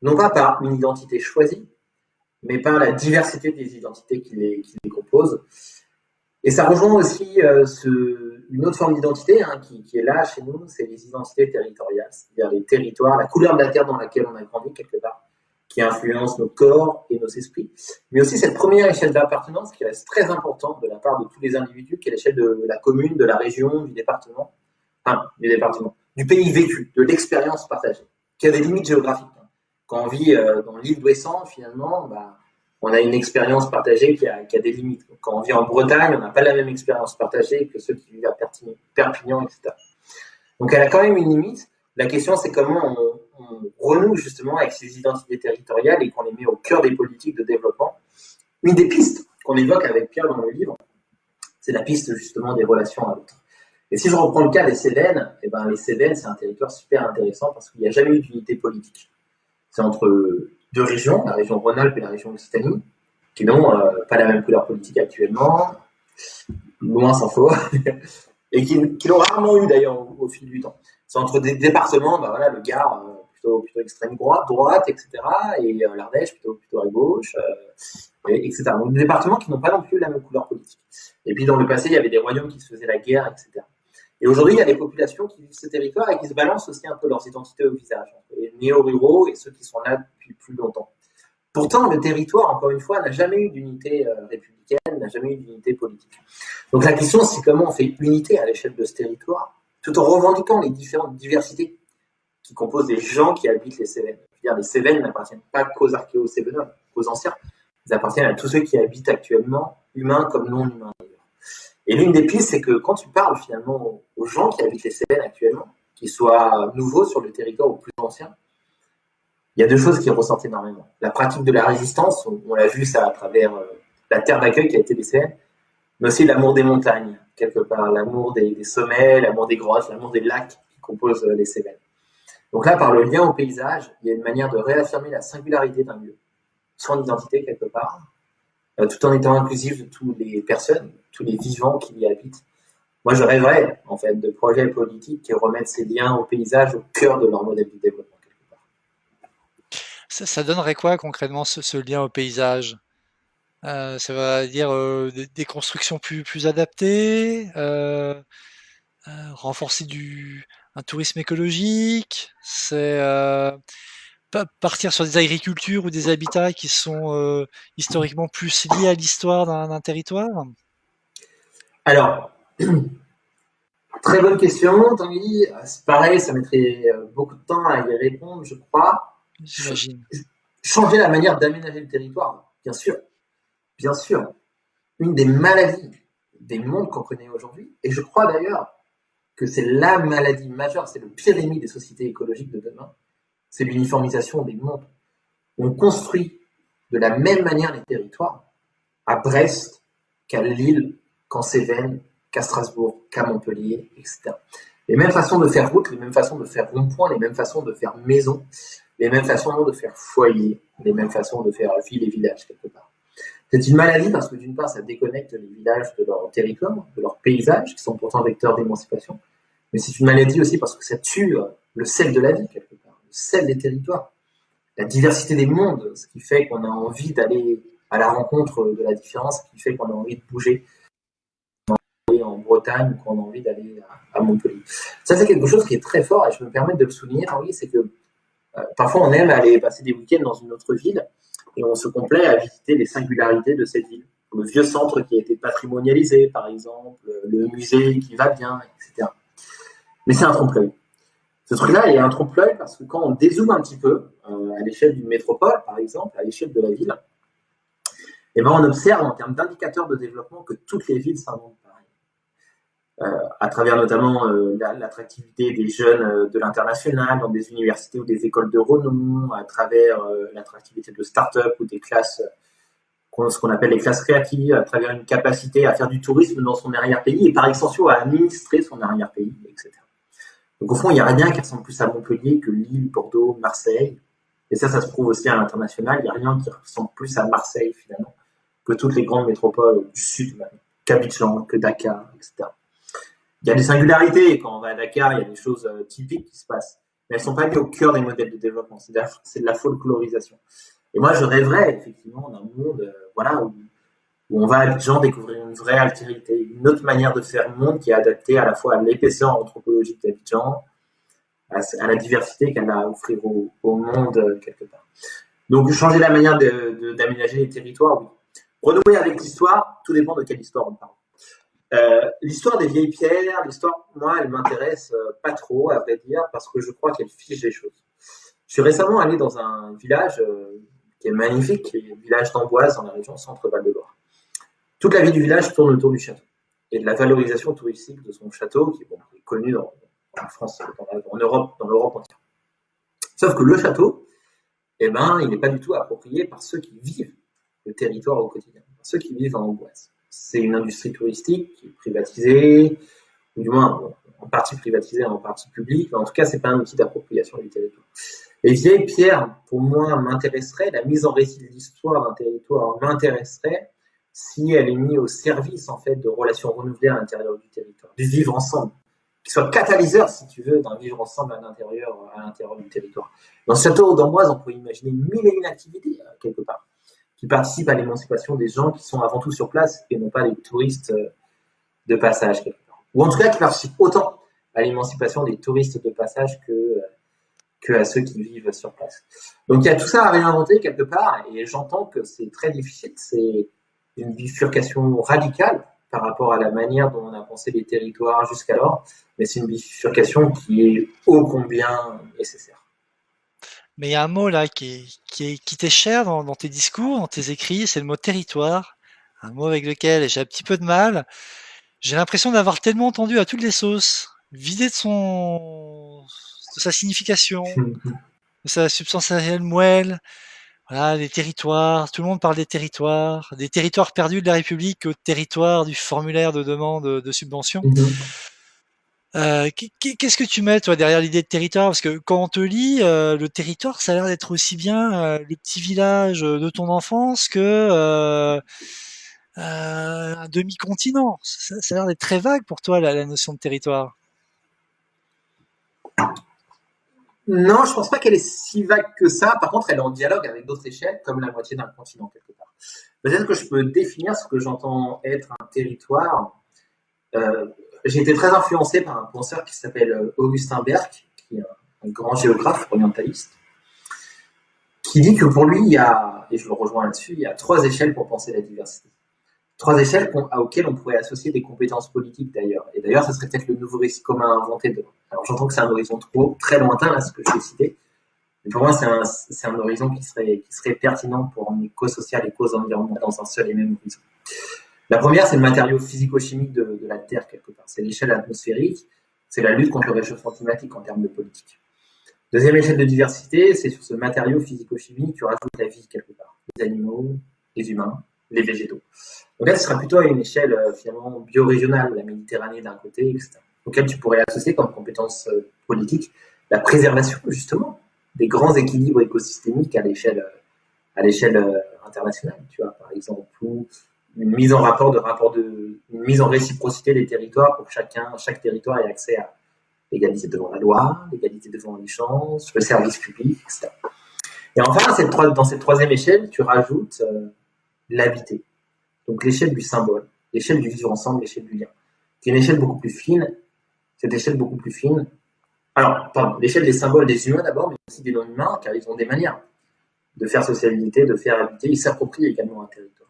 non pas par une identité choisie, mais par la diversité des identités qui les composent. Et ça rejoint aussi une autre forme d'identité qui est là chez nous, c'est les identités territoriales, c'est-à-dire les territoires, la couleur de la terre dans laquelle on a grandi quelque part, qui influence nos corps et nos esprits, mais aussi cette première échelle d'appartenance qui reste très importante de la part de tous les individus, qui est l'échelle de la commune, de la région, du département, du pays vécu, de l'expérience partagée, qui a des limites géographiques. Quand on vit dans l'île d'Ouessant, finalement, on a une expérience partagée qui a des limites. Quand on vit en Bretagne, on n'a pas la même expérience partagée que ceux qui vivent à Perpignan, etc. Donc elle a quand même une limite. La question, c'est comment on renoue justement avec ces identités territoriales et qu'on les met au cœur des politiques de développement. Une des pistes qu'on évoque avec Pierre dans le livre, c'est la piste justement des relations à l'autre. Et si je reprends le cas des Cévennes, les Cévennes, c'est un territoire super intéressant parce qu'il n'y a jamais eu d'unité politique. C'est entre deux régions, la région Rhône-Alpes et la région Occitanie, qui n'ont pas la même couleur politique actuellement, loin s'en faut, et qui l'ont rarement eu d'ailleurs au fil du temps. C'est entre des départements, le Gard, plutôt extrême droite, etc., et l'Ardèche, plutôt à gauche, etc. Donc des départements qui n'ont pas non plus la même couleur politique. Et puis dans le passé, il y avait des royaumes qui se faisaient la guerre, etc. Et aujourd'hui, il y a des populations qui vivent ce territoire et qui se balancent aussi un peu leurs identités au visage, les néo-ruraux et ceux qui sont là depuis plus longtemps. Pourtant, le territoire, encore une fois, n'a jamais eu d'unité républicaine, n'a jamais eu d'unité politique. Donc la question, c'est comment on fait unité à l'échelle de ce territoire, tout en revendiquant les différentes diversités qui composent les gens qui habitent les Cévennes. Je veux dire, les Cévennes n'appartiennent pas qu'aux archéo-cévenols, qu'aux anciens. Ils appartiennent à tous ceux qui habitent actuellement, humains comme non humains d'ailleurs. Et l'une des pistes, c'est que quand tu parles finalement aux gens qui habitent les Cévennes actuellement, qu'ils soient nouveaux sur le territoire ou plus anciens, il y a deux choses qui ressortent énormément. La pratique de la résistance, on l'a vu ça à travers la terre d'accueil qui a été les Cévennes, mais aussi l'amour des montagnes, quelque part, l'amour des sommets, l'amour des grottes, l'amour des lacs qui composent les Cévennes. Donc là, par le lien au paysage, il y a une manière de réaffirmer la singularité d'un lieu, son identité quelque part, tout en étant inclusif de toutes les personnes, tous les vivants qui y habitent. Moi, je rêverais, en fait, de projets politiques qui remettent ces liens au paysage au cœur de leur modèle de développement, quelque part. Ça donnerait quoi concrètement ce lien au paysage? Ça va dire des constructions plus adaptées, renforcer un tourisme écologique, c'est partir sur des agricultures ou des habitats qui sont historiquement plus liés à l'histoire d'un territoire? Alors, très bonne question, Tanguy. C'est pareil, ça mettrait beaucoup de temps à y répondre, je crois. J'imagine. Changer la manière d'aménager le territoire, bien sûr. Bien sûr. Une des maladies des mondes qu'on connaît aujourd'hui, et je crois d'ailleurs que c'est la maladie majeure, c'est le pire ennemi des sociétés écologiques de demain, c'est l'uniformisation des mondes. On construit de la même manière les territoires à Brest qu'à Lille, qu'en Cévennes, qu'à Strasbourg, qu'à Montpellier, etc. Les mêmes façons de faire route, les mêmes façons de faire rond-point, les mêmes façons de faire maison, les mêmes façons de faire foyer, les mêmes façons de faire ville et village, quelque part. C'est une maladie parce que d'une part, ça déconnecte les villages de leur territoire, de leur paysage, qui sont pourtant vecteurs d'émancipation, mais c'est une maladie aussi parce que ça tue le sel de la vie, quelque part, le sel des territoires, la diversité des mondes, ce qui fait qu'on a envie d'aller à la rencontre de la différence, ce qui fait qu'on a envie de bouger en Bretagne ou qu'on a envie d'aller à Montpellier. Ça, c'est quelque chose qui est très fort et je me permets de le souligner, Henri, c'est que parfois on aime aller passer des week-ends dans une autre ville et on se complaît à visiter les singularités de cette ville. Le vieux centre qui a été patrimonialisé, par exemple, le musée qui va bien, etc. Mais c'est un trompe-l'œil. Ce truc-là, il est un trompe-l'œil parce que quand on dézoome un petit peu, à l'échelle d'une métropole, par exemple, à l'échelle de la ville, eh ben on observe en termes d'indicateurs de développement que toutes les villes s'inventent pareil. À travers notamment l'attractivité des jeunes de l'international, dans des universités ou des écoles de renom, à travers l'attractivité de start-up ou des classes, ce qu'on appelle les classes créatives, à travers une capacité à faire du tourisme dans son arrière-pays et par extension à administrer son arrière-pays, etc. Donc au fond, il n'y a rien qui ressemble plus à Montpellier que Lille, Bordeaux, Marseille. Et ça se prouve aussi à l'international. Il n'y a rien qui ressemble plus à Marseille, finalement, que toutes les grandes métropoles du Sud, même, qu'Abidjan, que Dakar, etc. Il y a des singularités. Quand on va à Dakar, il y a des choses typiques qui se passent. Mais elles ne sont pas mises au cœur des modèles de développement. C'est de la folklorisation. Et moi, je rêverais, effectivement, d'un monde où on va à Abidjan découvrir une vraie altérité, une autre manière de faire le monde qui est adaptée à la fois à l'épaisseur anthropologique d'Abidjan, à la diversité qu'elle a à offrir au monde quelque part. Donc changer la manière d'aménager les territoires, oui. Renouer avec l'histoire, tout dépend de quelle histoire on parle. L'histoire des vieilles pierres, l'histoire, moi, elle m'intéresse pas trop, à vrai dire, parce que je crois qu'elle fige les choses. Je suis récemment allé dans un village qui est magnifique, qui est le village d'Amboise, dans la région Centre-Val de Loire. Toute la vie du village tourne autour du château et de la valorisation touristique de son château, qui est connu en France, en Europe, dans l'Europe entière. Sauf que le château, il n'est pas du tout approprié par ceux qui vivent le territoire au quotidien, par ceux qui vivent en Amboise. C'est une industrie touristique qui est privatisée, ou du moins en partie privatisée, en partie publique, mais en tout cas, c'est pas un outil d'appropriation du territoire. Les vieilles pierres, pour moi, m'intéresseraient, la mise en récit de l'histoire d'un territoire m'intéresserait si elle est mise au service, en fait, de relations renouvelées à l'intérieur du territoire, du vivre ensemble, qui soit catalyseur, si tu veux, d'un vivre ensemble à l'intérieur du territoire. Dans ce château d'Amboise, on peut imaginer 1001 activités, quelque part, qui participent à l'émancipation des gens qui sont avant tout sur place et non pas les touristes de passage, quelque part. ou en tout cas qui participent autant à l'émancipation des touristes de passage que à ceux qui vivent sur place. Donc il y a tout ça à réinventer quelque part, et j'entends que c'est très difficile, c'est une bifurcation radicale par rapport à la manière dont on a pensé les territoires jusqu'alors, mais c'est une bifurcation qui est ô combien nécessaire. Mais il y a un mot là qui t'est cher dans tes discours, dans tes écrits, c'est le mot territoire. Un mot avec lequel j'ai un petit peu de mal. J'ai l'impression d'avoir tellement entendu à toutes les sauces, vidé de sa signification, de sa substantielle moelle. Voilà, les territoires, tout le monde parle des territoires perdus de la République au territoire du formulaire de demande de subvention. Qu'est-ce que tu mets toi derrière l'idée de territoire? Parce que quand on te lit, le territoire, ça a l'air d'être aussi bien le petit village de ton enfance que un demi-continent. Ça a l'air d'être très vague pour toi la notion de territoire. Non, je pense pas qu'elle est si vague que ça. Par contre, elle est en dialogue avec d'autres échelles, comme la moitié d'un continent quelque part. Peut-être que je peux définir ce que j'entends être un territoire. Euh, j'ai été très influencé par un penseur qui s'appelle Augustin Berg, qui est un grand géographe orientaliste, qui dit que pour lui, il y a, et je le rejoins là-dessus, il y a 3 échelles pour penser la diversité. 3 échelles auxquelles on pourrait associer des compétences politiques d'ailleurs. Et d'ailleurs, ça serait peut-être le nouveau récit commun à inventer demain. Alors j'entends que c'est un horizon très lointain, là, ce que je vais citer. Mais pour moi, c'est un horizon qui serait pertinent pour emmener cause sociale et cause environnementale dans un seul et même horizon. La première, c'est le matériau physico-chimique de la Terre, quelque part. C'est l'échelle atmosphérique, c'est la lutte contre le réchauffement climatique en termes de politique. Deuxième échelle de diversité, c'est sur ce matériau physico-chimique, tu rajoutes la vie, quelque part. Les animaux, les humains, les végétaux. Donc là, ce sera plutôt à une échelle finalement biorégionale, la Méditerranée d'un côté, etc., auquel tu pourrais associer comme compétence politique la préservation, justement, des grands équilibres écosystémiques à l'échelle internationale, tu vois, par exemple, ou une mise une mise en réciprocité des territoires pour que chaque territoire ait accès à l'égalité devant la loi, l'égalité devant les chances, le service public, etc. Et enfin, dans cette troisième échelle, tu rajoutes l'habité. Donc l'échelle du symbole, l'échelle du vivre ensemble, l'échelle du lien. C'est une échelle beaucoup plus fine. Cette échelle beaucoup plus fine. Alors, pardon, l'échelle des symboles des humains d'abord, mais aussi des non-humains, car ils ont des manières de faire sociabilité, de faire habiter. Ils s'approprient également un territoire.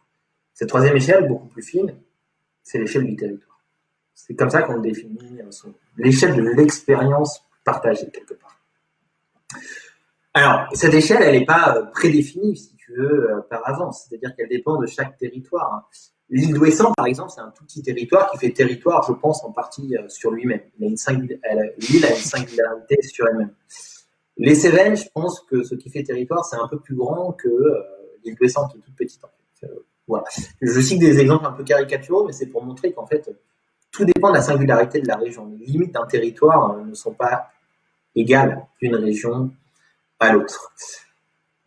Cette troisième échelle, beaucoup plus fine, c'est l'échelle du territoire. C'est comme ça qu'on le définit, l'échelle de l'expérience partagée, quelque part. Alors, cette échelle, elle n'est pas prédéfinie, si tu veux, par avance. C'est-à-dire qu'elle dépend de chaque territoire. L'île d'Ouessant, par exemple, c'est un tout petit territoire qui fait territoire, je pense, en partie sur lui-même. L'île a une singularité sur elle-même. Les Cévennes, je pense que ce qui fait territoire, c'est un peu plus grand que l'île d'Ouessant, qui est toute petite, en fait. Voilà. Je cite des exemples un peu caricaturaux, mais c'est pour montrer qu'en fait, tout dépend de la singularité de la région. Les limites d'un territoire ne sont pas égales d'une région à l'autre.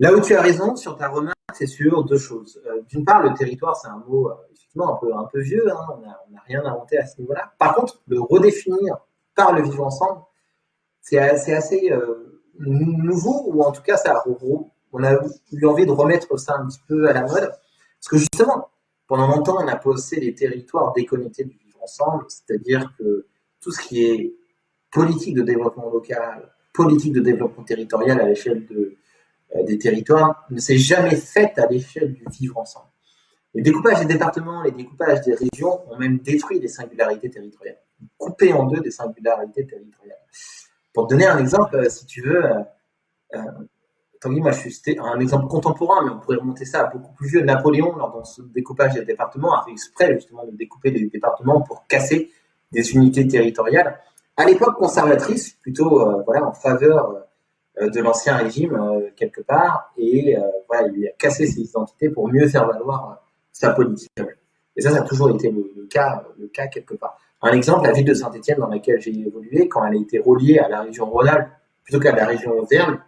Là où tu as raison sur ta remarque, c'est sur 2 choses. D'une part, le territoire, c'est un mot effectivement un peu vieux, hein, on n'a rien inventé à ce niveau-là. Par contre, le redéfinir par le vivre ensemble, c'est assez nouveau, ou en tout cas, on a eu envie de remettre ça un petit peu à la mode. Parce que justement, pendant longtemps, on a posé les territoires déconnectés du vivre ensemble, c'est-à-dire que tout ce qui est politique de développement local, politique de développement territorial à l'échelle des territoires ne s'est jamais faite à l'échelle du vivre ensemble. Les découpages des départements, les découpages des régions ont même détruit des singularités territoriales, coupé en deux des singularités territoriales. Pour te donner un exemple, si tu veux, Tanguy, moi je suis un exemple contemporain, mais on pourrait remonter ça à beaucoup plus vieux. Napoléon, lors de ce découpage des départements, a fait exprès justement de découper les départements pour casser des unités territoriales. À l'époque conservatrice, plutôt en faveur de l'ancien régime quelque part, et il a cassé ses identités pour mieux faire valoir sa politique. Et ça a toujours été le cas quelque part. Un exemple, la ville de Saint-Étienne dans laquelle j'ai évolué, quand elle a été reliée à la région Rhône-Alpes plutôt qu'à la région Auvergne,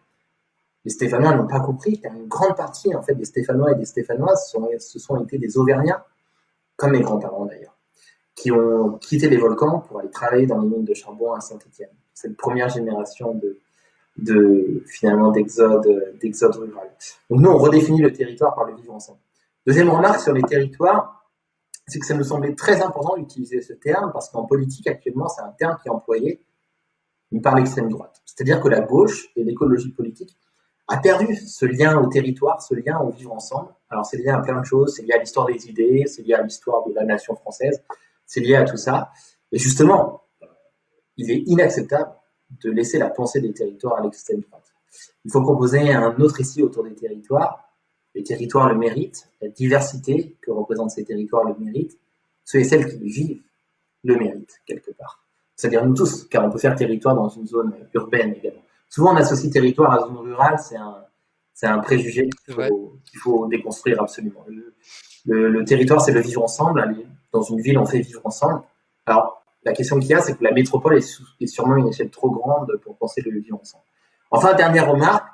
les Stéphanois n'ont pas compris car une grande partie en fait des Stéphanois et des Stéphanoises se sont été des Auvergnats, comme mes grands-parents d'ailleurs, qui ont quitté les volcans pour aller travailler dans les mines de charbon à Saint-Étienne. C'est une première génération finalement d'exode rural. Donc nous, on redéfinit le territoire par le vivre ensemble. Deuxième remarque sur les territoires, c'est que ça nous semblait très important d'utiliser ce terme parce qu'en politique, actuellement, c'est un terme qui est employé par l'extrême droite. C'est-à-dire que la gauche et l'écologie politique a perdu ce lien au territoire, ce lien au vivre ensemble. Alors, c'est lié à plein de choses, c'est lié à l'histoire des idées, c'est lié à l'histoire de la nation française, c'est lié à tout ça. Et justement, il est inacceptable de laisser la pensée des territoires à l'extrême droite. Il faut proposer un autre récit autour des territoires. Les territoires le méritent, la diversité que représentent ces territoires le mérite, ceux et celles qui vivent le méritent, quelque part. C'est-à-dire nous tous, car on peut faire territoire dans une zone urbaine également. Souvent, on associe territoire à zone rurale, c'est un préjugé qu'il faut déconstruire absolument. Le territoire, c'est le vivre ensemble. Allez, dans une ville, on fait vivre ensemble. Alors, la question qu'il y a, c'est que la métropole est sûrement une échelle trop grande pour penser le vivre ensemble. Enfin, dernière remarque,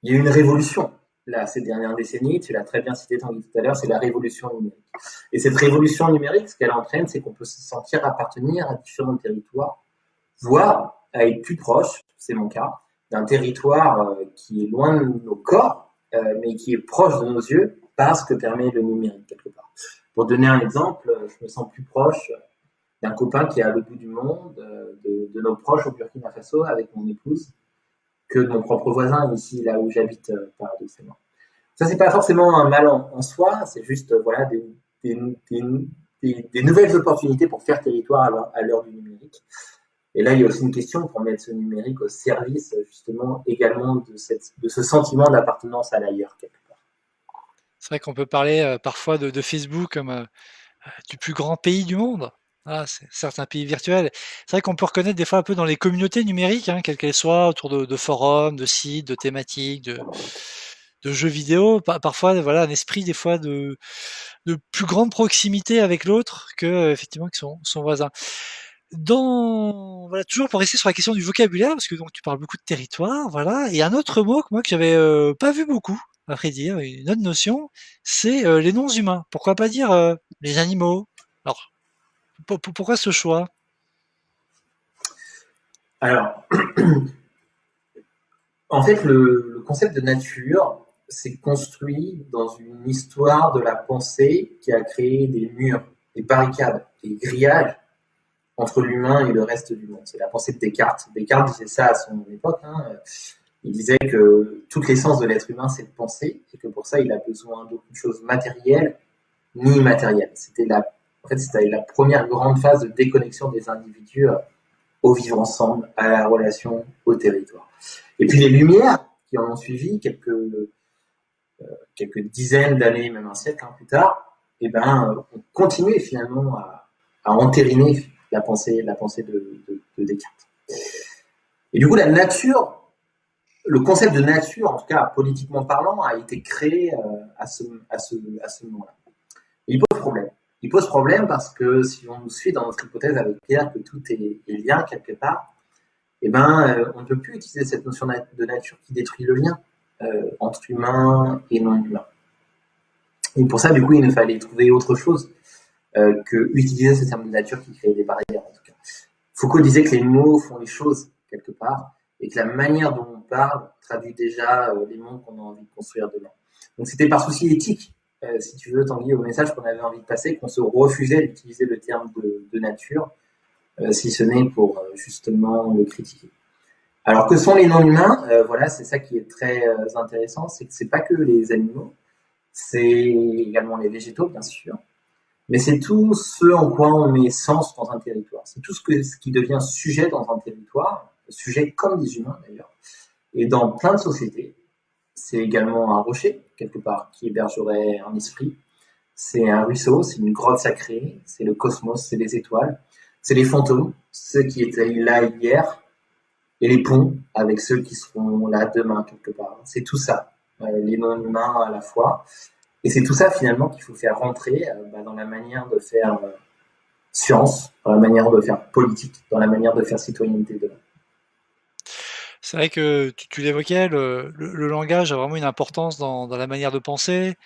il y a eu une révolution là, ces dernières décennies, tu l'as très bien cité Tanguy tout à l'heure, c'est la révolution numérique. Et cette révolution numérique, ce qu'elle entraîne, c'est qu'on peut se sentir appartenir à différents territoires, voire à être plus proche, c'est mon cas, d'un territoire qui est loin de nos corps, mais qui est proche de nos yeux par ce que permet le numérique quelque part. Pour donner un exemple, je me sens plus proche d'un copain qui est à l'autre bout du monde, de nos proches au Burkina Faso avec mon épouse, que de mon propre voisin ici, là où j'habite paradoxalement. Ça, c'est pas forcément un mal en soi, c'est juste voilà des nouvelles opportunités pour faire territoire à l'heure du numérique. Et là, il y a aussi une question pour mettre ce numérique au service justement également de ce sentiment d'appartenance à l'ailleurs quelque part. C'est vrai qu'on peut parler parfois de Facebook comme du plus grand pays du monde. Ah, c'est certains pays virtuels. C'est vrai qu'on peut reconnaître des fois un peu dans les communautés numériques, hein, quelles qu'elles soient, autour de forums, de sites, de thématiques, de jeux vidéo, parfois voilà un esprit des fois de plus grande proximité avec l'autre que effectivement que son voisin. Voilà, toujours pour rester sur la question du vocabulaire, parce que donc tu parles beaucoup de territoire, voilà. Et un autre mot que moi que j'avais pas vu beaucoup, à vrai dire, une autre notion, c'est les noms humains. Pourquoi pas dire les animaux? Alors pourquoi ce choix? Alors, en fait, le concept de nature s'est construit dans une histoire de la pensée qui a créé des murs, des barricades, des grillages entre l'humain et le reste du monde. C'est la pensée de Descartes. Descartes disait ça à son époque. Il disait que toute l'essence de l'être humain, c'est de penser, et que pour ça, il a besoin d'aucune chose matérielle ni immatérielle. C'était la première grande phase de déconnexion des individus au vivre ensemble, à la relation, au territoire. Et puis les Lumières qui en ont suivi quelques dizaines d'années, même un siècle plus tard, ont continué finalement à entériner la pensée de Descartes. Et du coup, la nature, le concept de nature, en tout cas politiquement parlant, a été créé à ce moment-là. Et il pose problème parce que si on nous suit dans notre hypothèse avec Pierre que tout est lien quelque part, on ne peut plus utiliser cette notion de nature qui détruit le lien entre humain et non humain. Et pour ça, du coup, il nous fallait trouver autre chose que utiliser ce terme de nature qui crée des barrières, en tout cas. Foucault disait que les mots font les choses, quelque part, et que la manière dont on parle traduit déjà les mondes qu'on a envie de construire demain. Donc c'était par souci éthique, si tu veux, Tanguy, au message qu'on avait envie de passer, qu'on se refusait d'utiliser le terme de nature, si ce n'est pour justement le critiquer. Alors que sont les non-humains? Voilà, c'est ça qui est très intéressant, c'est que c'est pas que les animaux, c'est également les végétaux, bien sûr, mais c'est tout ce en quoi on met sens dans un territoire. C'est tout ce qui devient sujet dans un territoire, sujet comme des humains d'ailleurs. Et dans plein de sociétés, c'est également un rocher, quelque part, qui hébergerait un esprit. C'est un ruisseau, c'est une grotte sacrée, c'est le cosmos, c'est les étoiles, c'est les fantômes, ceux qui étaient là hier, et les ponts avec ceux qui seront là demain, quelque part. C'est tout ça, les non-humains à la fois. Et c'est tout ça, finalement, qu'il faut faire rentrer dans la manière de faire science, dans la manière de faire politique, dans la manière de faire citoyenneté demain. C'est vrai que tu l'évoquais, le langage a vraiment une importance dans la manière de penser.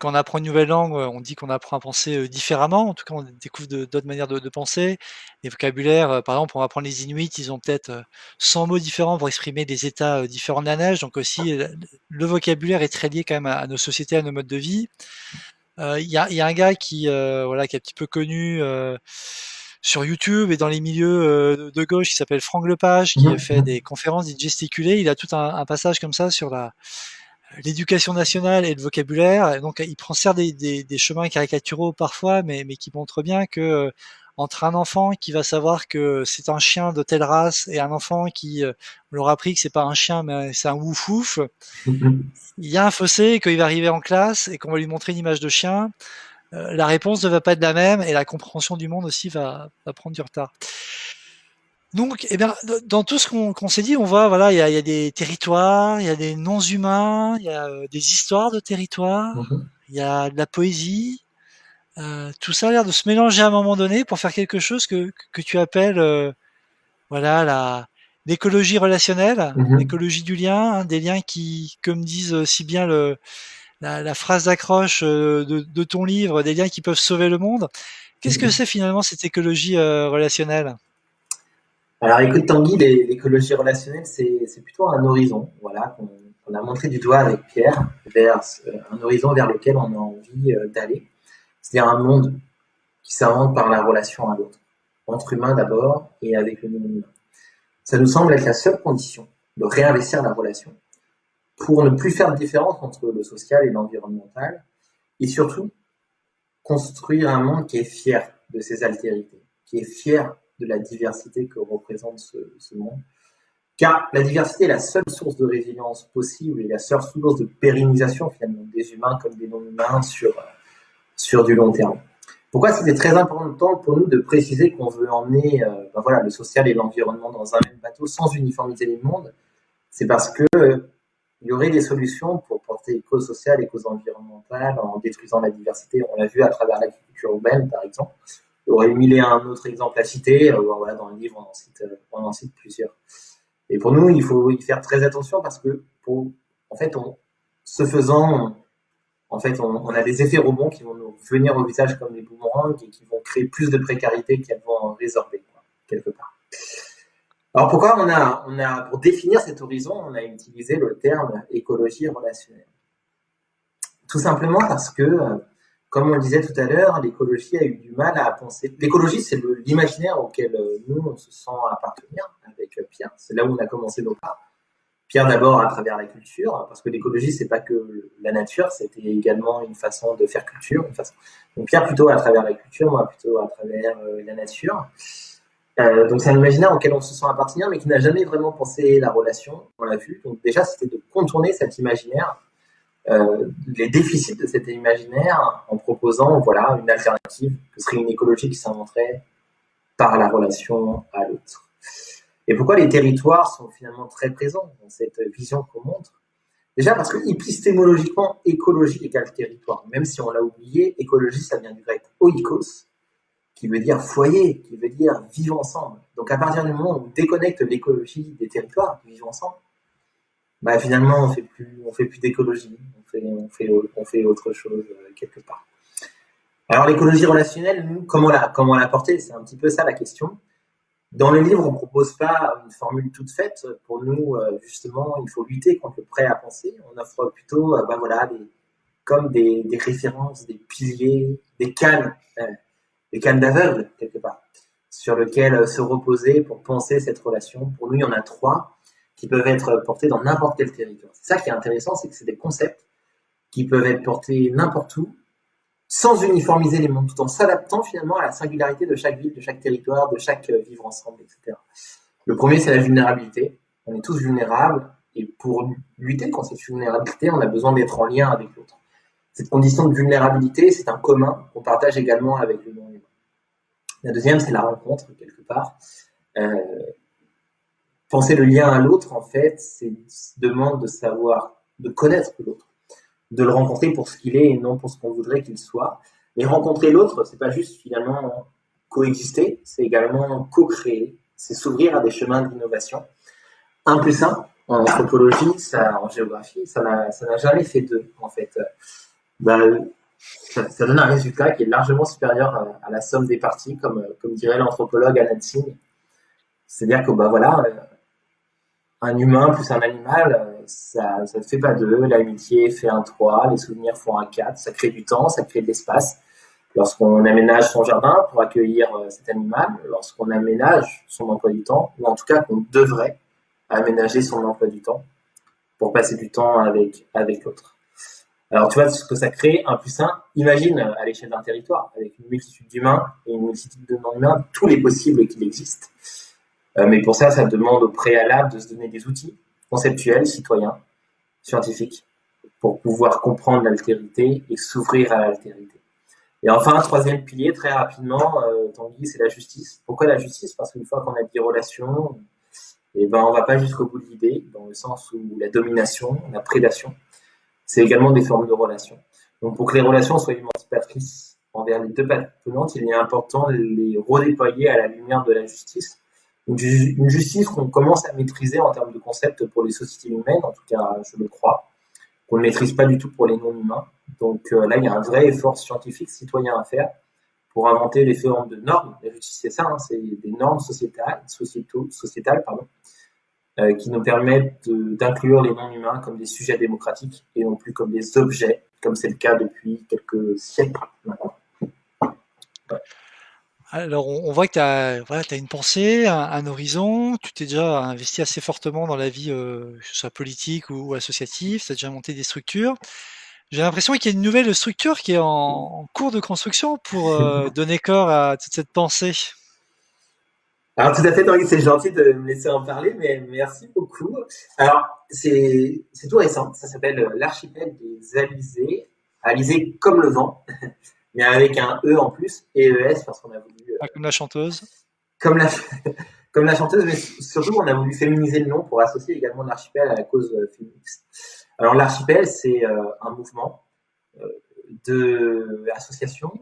Quand on apprend une nouvelle langue, on dit qu'on apprend à penser différemment. En tout cas, on découvre d'autres manières de penser. Les vocabulaires, par exemple, on va apprendre les Inuits, ils ont peut-être 100 mots différents pour exprimer des états différents de la neige. Donc aussi, le vocabulaire est très lié quand même à nos sociétés, à nos modes de vie. Il y a un gars qui voilà, qui est un petit peu connu sur YouTube et dans les milieux de gauche, qui s'appelle Franck Lepage, qui fait Mhm. des conférences dites gesticulées. Il a tout un passage comme ça sur l'éducation nationale et le vocabulaire. Et donc, il prend certes des chemins caricaturaux parfois, mais qui montrent bien que entre un enfant qui va savoir que c'est un chien de telle race et un enfant qui on leur a appris que c'est pas un chien mais c'est un ouf, Mhm. il y a un fossé, qu'il va arriver en classe et qu'on va lui montrer une image de chien, la réponse ne va pas être la même et la compréhension du monde aussi va prendre du retard. Donc, eh bien, dans tout ce qu'on s'est dit, on voit, voilà, il y a des territoires, il y a des noms humains, il y a des histoires de territoires, Mhm. il y a de la poésie. Tout ça a l'air de se mélanger à un moment donné pour faire quelque chose que tu appelles, voilà, l'écologie relationnelle, Mhm. l'écologie du lien, hein, des liens qui, comme disent si bien la phrase d'accroche de ton livre, des liens qui peuvent sauver le monde. Qu'est-ce que Mhm. c'est finalement cette écologie relationnelle? Alors écoute Tanguy, l'écologie relationnelle, c'est plutôt un horizon, voilà, qu'on a montré du doigt avec Pierre, vers un horizon vers lequel on a envie d'aller. C'est-à-dire un monde qui s'invente par la relation à l'autre, entre humains d'abord et avec le non-humain. Ça nous semble être la seule condition de réinvestir la relation pour ne plus faire de différence entre le social et l'environnemental, et surtout construire un monde qui est fier de ses altérités, qui est fier de la diversité que représente ce monde. Car la diversité est la seule source de résilience possible et la seule source de pérennisation finalement des humains comme des non-humains sur du long terme. Pourquoi c'était très important pour nous de préciser qu'on veut emmener voilà, le social et l'environnement dans un même bateau sans uniformiser les mondes? C'est parce que il y aurait des solutions pour porter cause sociale et cause environnementale en détruisant la diversité. On l'a vu à travers l'agriculture urbaine, par exemple. Il y aurait mille et un autres exemples à citer. Voilà, dans le livre, on en cite plusieurs. Et pour nous, il faut y faire très attention parce que, en fait, ce faisant, en fait, on a des effets rebonds qui vont nous venir au visage comme des boomerangs et qui vont créer plus de précarité qu'elles vont en résorber, quoi, quelque part. Alors pourquoi pour définir cet horizon, on a utilisé le terme écologie relationnelle? Tout simplement parce que, comme on le disait tout à l'heure, l'écologie a eu du mal à penser. L'écologie, c'est l'imaginaire auquel nous, on se sent appartenir avec Pierre. C'est là où on a commencé nos pas. Pierre d'abord à travers la culture, parce que l'écologie, c'est pas que la nature, c'était également une façon de faire culture. Donc Pierre plutôt à travers la culture, moi plutôt à travers la nature. Donc c'est un imaginaire auquel on se sent appartenir, mais qui n'a jamais vraiment pensé la relation, on l'a vu. Donc déjà, c'était de contourner cet imaginaire, les déficits de cet imaginaire, en proposant voilà une alternative, que serait une écologie qui s'inventerait par la relation à l'autre. Et pourquoi les territoires sont finalement très présents dans cette vision qu'on montre? Déjà parce que épistémologiquement, écologie égale territoire. Même si on l'a oublié, écologie, ça vient du grec oikos, qui veut dire foyer, qui veut dire vivre ensemble. Donc à partir du moment où on déconnecte l'écologie des territoires, vivre ensemble, bah finalement on fait plus d'écologie, on fait autre chose quelque part. Alors l'écologie relationnelle, nous, comment la porter? C'est un petit peu ça la question. Dans le livre, on ne propose pas une formule toute faite. Pour nous, justement, il faut lutter contre le prêt à penser. On offre plutôt, voilà, comme des références, des piliers, des cannes d'aveugles, quelque part, sur lesquelles se reposer pour penser cette relation. Pour nous, il y en a trois qui peuvent être portés dans n'importe quel territoire. C'est ça qui est intéressant, c'est que c'est des concepts qui peuvent être portés n'importe où, sans uniformiser les mondes, tout en s'adaptant finalement à la singularité de chaque ville, de chaque territoire, de chaque vivre ensemble, etc. Le premier, c'est la vulnérabilité. On est tous vulnérables, et pour lutter contre cette vulnérabilité, on a besoin d'être en lien avec l'autre. Cette condition de vulnérabilité, c'est un commun qu'on partage également avec le non-humain. La deuxième, c'est la rencontre, quelque part. Euh, Penser le lien à l'autre, en fait, c'est demande de savoir, de connaître l'autre, de le rencontrer pour ce qu'il est et non pour ce qu'on voudrait qu'il soit. Mais rencontrer l'autre, c'est pas juste finalement coexister, c'est également co-créer, c'est s'ouvrir à des chemins d'innovation. 1 plus 1, en anthropologie, en géographie, ça n'a jamais fait 2, en fait. Bah, ça donne un résultat qui est largement supérieur à la somme des parties, comme dirait l'anthropologue Alan Singh. C'est-à-dire que, bah voilà, un humain plus un animal, ça ne fait pas deux, l'amitié fait un trois, les souvenirs font un quatre, ça crée du temps, ça crée de l'espace. Lorsqu'on aménage son jardin pour accueillir cet animal, lorsqu'on aménage son emploi du temps, ou en tout cas qu'on devrait aménager son emploi du temps pour passer du temps avec l'autre. Alors tu vois ce que ça crée, 1 plus 1, imagine à l'échelle d'un territoire, avec une multitude d'humains et une multitude de non-humains, tous les possibles qu'il existe. Mais pour ça, ça demande au préalable de se donner des outils conceptuels, citoyens, scientifiques, pour pouvoir comprendre l'altérité et s'ouvrir à l'altérité. Et enfin, un troisième pilier, très rapidement, Tanguy, c'est la justice. Pourquoi la justice? Parce qu'une fois qu'on a dit relations, on va pas jusqu'au bout de l'idée, dans le sens où la domination, la prédation, c'est également des formes de relations. Donc, pour que les relations soient émancipatrices envers les deux parties prenantes, il est important de les redéployer à la lumière de la justice. Une justice qu'on commence à maîtriser en termes de concept pour les sociétés humaines, en tout cas, je le crois, qu'on ne maîtrise pas du tout pour les non-humains. Donc là, il y a un vrai effort scientifique, citoyen à faire pour inventer les formes de normes. La justice, c'est ça, c'est des normes sociétales, qui nous permettent d'inclure les non-humains comme des sujets démocratiques et non plus comme des objets, comme c'est le cas depuis quelques siècles maintenant. Ouais. Alors, on voit que tu as une pensée, un horizon, tu t'es déjà investi assez fortement dans la vie, que ce soit politique ou associative, tu as déjà monté des structures. J'ai l'impression qu'il y a une nouvelle structure qui est en cours de construction pour donner corps à toute cette pensée. Alors tout à fait, Tanguy, c'est gentil de me laisser en parler, mais merci beaucoup. Alors c'est tout récent, ça s'appelle l'archipel des Alizés, Alizés comme le vent, mais avec un E en plus, et ES parce qu'on a voulu... Comme la chanteuse. Comme la, comme la chanteuse, mais surtout on a voulu féminiser le nom pour associer également l'archipel à la cause féministe. Alors l'archipel, c'est un mouvement d'associations,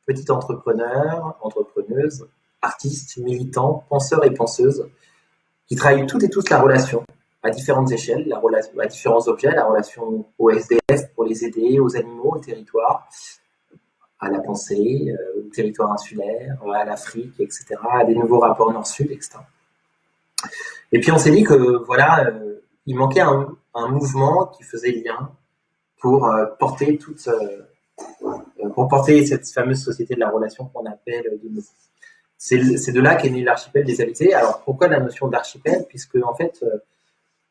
petits entrepreneurs, entrepreneuses, artistes, militants, penseurs et penseuses, qui travaillent toutes et tous la relation à différentes échelles, la relation à différents objets, la relation au SDF pour les aider, aux animaux, au territoire, à la pensée, au territoire insulaire, à l'Afrique, etc., à des nouveaux rapports Nord-Sud, etc. Et puis on s'est dit que voilà, il manquait un mouvement qui faisait lien pour porter cette fameuse société de la relation qu'on appelle de nouveau. C'est de là qu'est né l'archipel des Alizés. Alors pourquoi la notion d'archipel? Puisque en fait,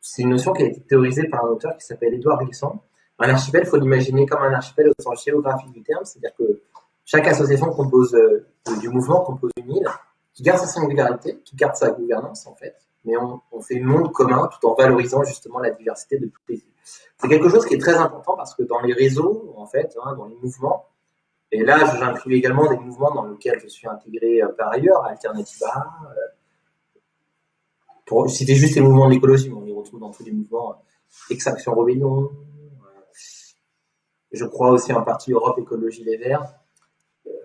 c'est une notion qui a été théorisée par un auteur qui s'appelle Édouard Glissant. Un archipel, il faut l'imaginer comme un archipel au sens géographique du terme, c'est-à-dire que chaque association du mouvement compose une île qui garde sa singularité, qui garde sa gouvernance en fait, mais on fait un monde commun tout en valorisant justement la diversité de toutes les îles. C'est quelque chose qui est très important parce que dans les réseaux, en fait, dans les mouvements, et là j'inclus également des mouvements dans lesquels je suis intégré par ailleurs, Alternativa, pour citer juste les mouvements de l'écologie, mais on les retrouve dans tous les mouvements, Extinction Rebellion, je crois aussi en partie Europe Écologie Les Verts,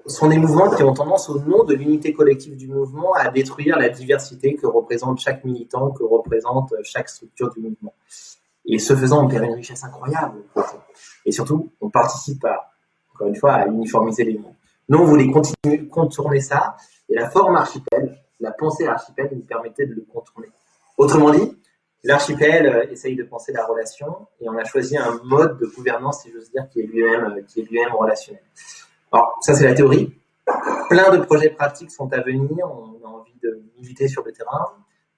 sont des mouvements qui ont tendance, au nom de l'unité collective du mouvement, à détruire la diversité que représente chaque militant, que représente chaque structure du mouvement. Et ce faisant, on perd une richesse incroyable. Et surtout, on participe encore une fois, à uniformiser les mondes. Nous, on voulait contourner ça, et la forme archipel, la pensée archipel nous permettait de le contourner. Autrement dit, l'archipel essaye de penser la relation, et on a choisi un mode de gouvernance, si j'ose dire, qui est lui-même relationnel. Alors, ça, c'est la théorie. Plein de projets pratiques sont à venir. On a envie de militer sur le terrain.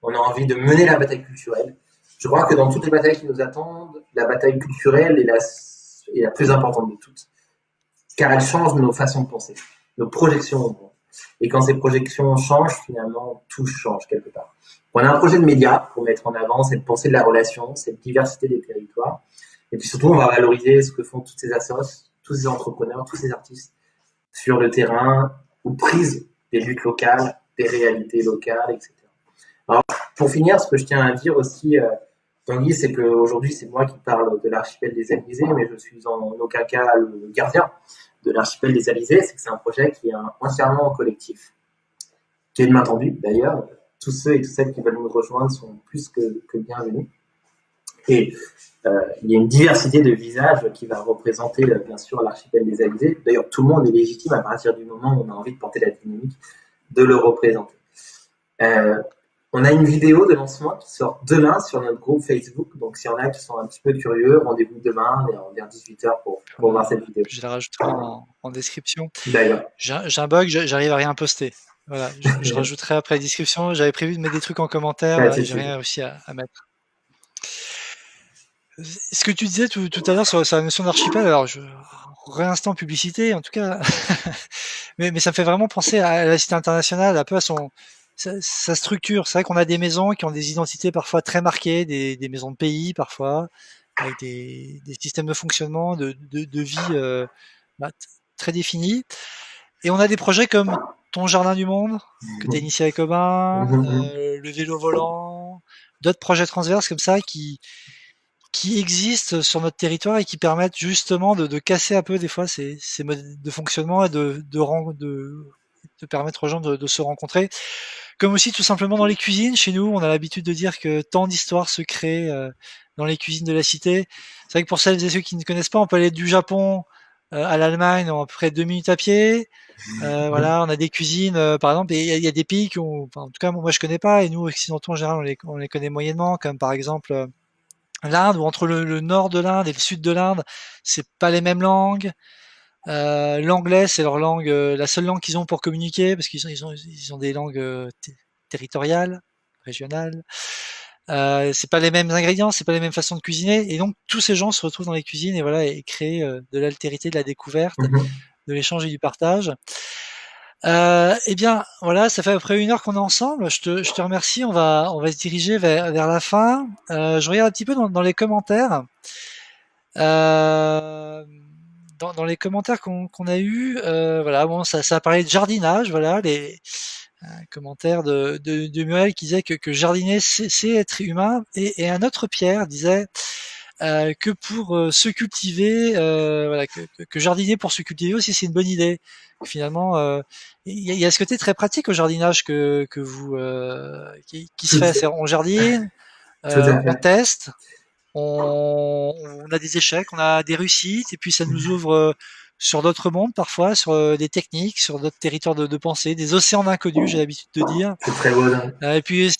On a envie de mener la bataille culturelle. Je crois que dans toutes les batailles qui nous attendent, la bataille culturelle est la plus importante de toutes. Car elle change nos façons de penser, nos projections. Et quand ces projections changent, finalement, tout change quelque part. On a un projet de médias pour mettre en avant cette pensée de la relation, cette diversité des territoires. Et puis surtout, on va valoriser ce que font toutes ces associations, tous ces entrepreneurs, tous ces artistes sur le terrain ou prise des luttes locales, des réalités locales, etc. Alors, pour finir, ce que je tiens à dire aussi, Tanguy, c'est qu'aujourd'hui, c'est moi qui parle de l'archipel des Alizés, mais je suis en aucun cas le gardien de l'archipel des Alizés. C'est que c'est un projet qui est entièrement collectif, qui est de main tendue. D'ailleurs, tous ceux et toutes celles qui veulent nous rejoindre sont plus que bienvenus. Et il y a une diversité de visages qui va représenter bien sûr l'archipel des Alizés. D'ailleurs, tout le monde est légitime à partir du moment où on a envie de porter la dynamique de le représenter. On a une vidéo de lancement qui sort demain sur notre groupe Facebook. Donc, s'il y en a qui sont un petit peu curieux, rendez-vous demain vers 18h pour voir cette vidéo. Je la rajouterai en description. D'accord. J'ai un bug, j'arrive à rien poster. Voilà, je rajouterai après la description. J'avais prévu de mettre des trucs en commentaire, j'ai rien réussi à mettre. Ce que tu disais tout à l'heure sur la notion d'archipel, alors réinstant publicité en tout cas, mais ça me fait vraiment penser à la Cité internationale, un peu à sa structure. C'est vrai qu'on a des maisons qui ont des identités parfois très marquées, des maisons de pays parfois, avec des systèmes de fonctionnement, de vie très définis. Et on a des projets comme ton jardin du monde, que tu as initié avec Aubin, le vélo volant, d'autres projets transverses comme ça qui existent sur notre territoire et qui permettent justement de casser un peu des fois ces modes de fonctionnement et de permettre aux gens de se rencontrer. Comme aussi tout simplement dans les cuisines, chez nous, on a l'habitude de dire que tant d'histoires se créent dans les cuisines de la cité. C'est vrai que pour celles et ceux qui ne connaissent pas, on peut aller du Japon à l'Allemagne en à peu près 2 minutes à pied. Voilà, on a des cuisines, par exemple, et il y a des pays qui ont, enfin, en tout cas moi je connais pas, et nous occidentaux en général on les connaît moyennement, comme par exemple l'Inde, ou entre le nord de l'Inde et le sud de l'Inde, c'est pas les mêmes langues. L'anglais, c'est leur langue, la seule langue qu'ils ont pour communiquer, parce qu'ils ont des langues territoriales, régionales. C'est pas les mêmes ingrédients, c'est pas les mêmes façons de cuisiner, et donc tous ces gens se retrouvent dans les cuisines et voilà, et créent de l'altérité, de la découverte, de l'échange et du partage. Eh bien, voilà, ça fait à peu près 1 heure qu'on est ensemble. Je te remercie. On va se diriger vers la fin. Je regarde un petit peu dans les commentaires. Dans les commentaires qu'on a eu, voilà, bon, ça a parlé de jardinage, voilà, les commentaires de Muriel qui disait que jardiner c'est être humain, et un autre Pierre disait que pour se cultiver, voilà, que jardiner pour se cultiver aussi c'est une bonne idée. Finalement, il y a ce côté très pratique au jardinage que vous qui se fait. On jardine, on teste, on a des échecs, on a des réussites, et puis ça nous ouvre sur d'autres mondes parfois, sur des techniques, sur d'autres territoires de pensée, des océans d'inconnus, j'ai l'habitude de dire. C'est très beau. Et puis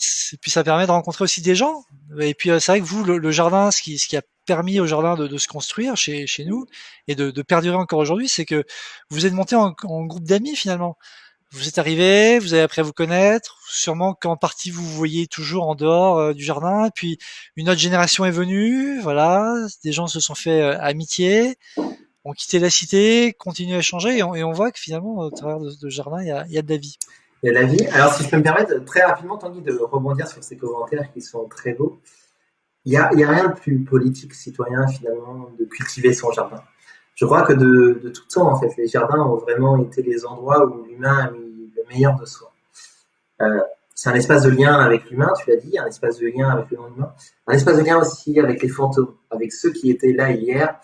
ça permet de rencontrer aussi des gens. Et puis c'est vrai que vous, le jardin, ce qui a permis au jardin de se construire chez nous et de perdurer encore aujourd'hui, c'est que vous êtes monté en groupe d'amis finalement. Vous êtes arrivés, vous avez appris à vous connaître, sûrement qu'en partie vous vous voyez toujours en dehors du jardin, et puis une autre génération est venue, voilà, des gens se sont fait amitié, ont quitté la cité, continuent à échanger, et on voit que finalement, au travers de ce jardin, il y a de la vie. Il y a de la vie. Alors, si je peux me permettre, très rapidement, Tanguy, de rebondir sur ces commentaires qui sont très beaux, il y a rien de plus politique, citoyen, finalement, de cultiver son jardin. Je crois que de tout temps, en fait, les jardins ont vraiment été les endroits où l'humain a mis le meilleur de soi. C'est un espace de lien avec l'humain, tu l'as dit, un espace de lien avec le non-humain, un espace de lien aussi avec les fantômes, avec ceux qui étaient là hier.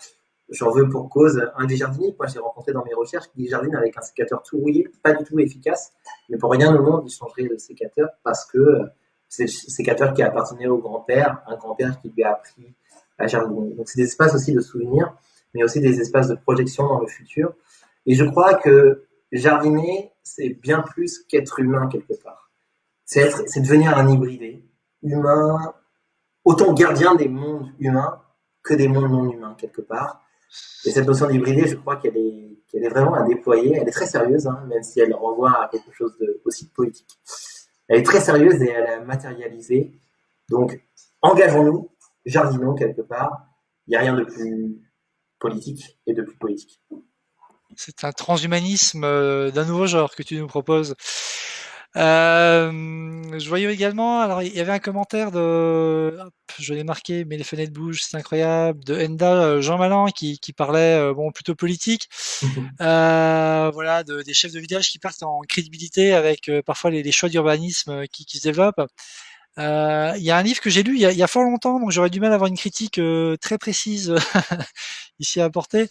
J'en veux pour cause un des jardiniers que moi j'ai rencontré dans mes recherches qui jardine avec un sécateur tout rouillé, pas du tout efficace, mais pour rien au monde il changerait le sécateur parce que c'est le sécateur qui appartenait au grand-père, un grand-père qui lui a appris à jardiner. Donc c'est des espaces aussi de souvenirs, mais aussi des espaces de projection dans le futur. Et je crois que jardiner, c'est bien plus qu'être humain quelque part. C'est devenir un hybridé, humain, autant gardien des mondes humains que des mondes non humains quelque part. Et cette notion d'hybridé, je crois qu'elle est vraiment à déployer. Elle est très sérieuse, hein, même si elle renvoie à quelque chose aussi de politique. Elle est très sérieuse et elle a matérialisé. Donc, engageons-nous, jardinons quelque part. Il n'y a rien de plus politique et de plus politique. C'est un transhumanisme d'un nouveau genre que tu nous proposes. Je voyais également, alors il y avait un commentaire je l'ai marqué, mais les fenêtres bougent, c'est incroyable, de Enda Jean Malan qui parlait bon plutôt politique, voilà, des chefs de village qui partent en crédibilité avec parfois les choix d'urbanisme qui se développent. Il y a un livre que j'ai lu il y a fort longtemps, donc j'aurais du mal à avoir une critique très précise ici à apporter.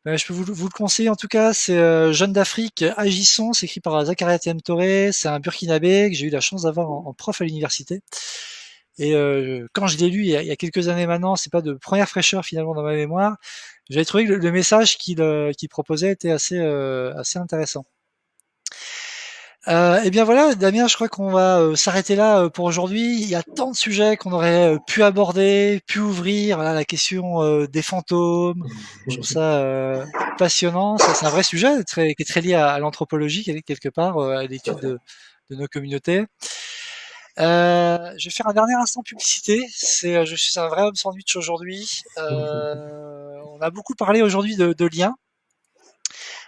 Je peux vous le conseiller en tout cas, c'est Jeunes d'Afrique, agissons, c'est écrit par Zakaria Touré, c'est un Burkinabé que j'ai eu la chance d'avoir en prof à l'université. Et quand je l'ai lu il y a quelques années maintenant, c'est pas de première fraîcheur finalement dans ma mémoire, j'avais trouvé que le message qu'il proposait était assez intéressant. Eh bien voilà, Damien, je crois qu'on va s'arrêter là pour aujourd'hui. Il y a tant de sujets qu'on aurait pu aborder, pu ouvrir. Voilà, la question des fantômes. Je trouve ça passionnant. Ça, c'est un vrai sujet qui est très lié à l'anthropologie quelque part, à Tout à l'étude fait. de nos communautés. Je vais faire un dernier instant publicité. Je suis un vrai homme sandwich aujourd'hui. On a beaucoup parlé aujourd'hui de liens.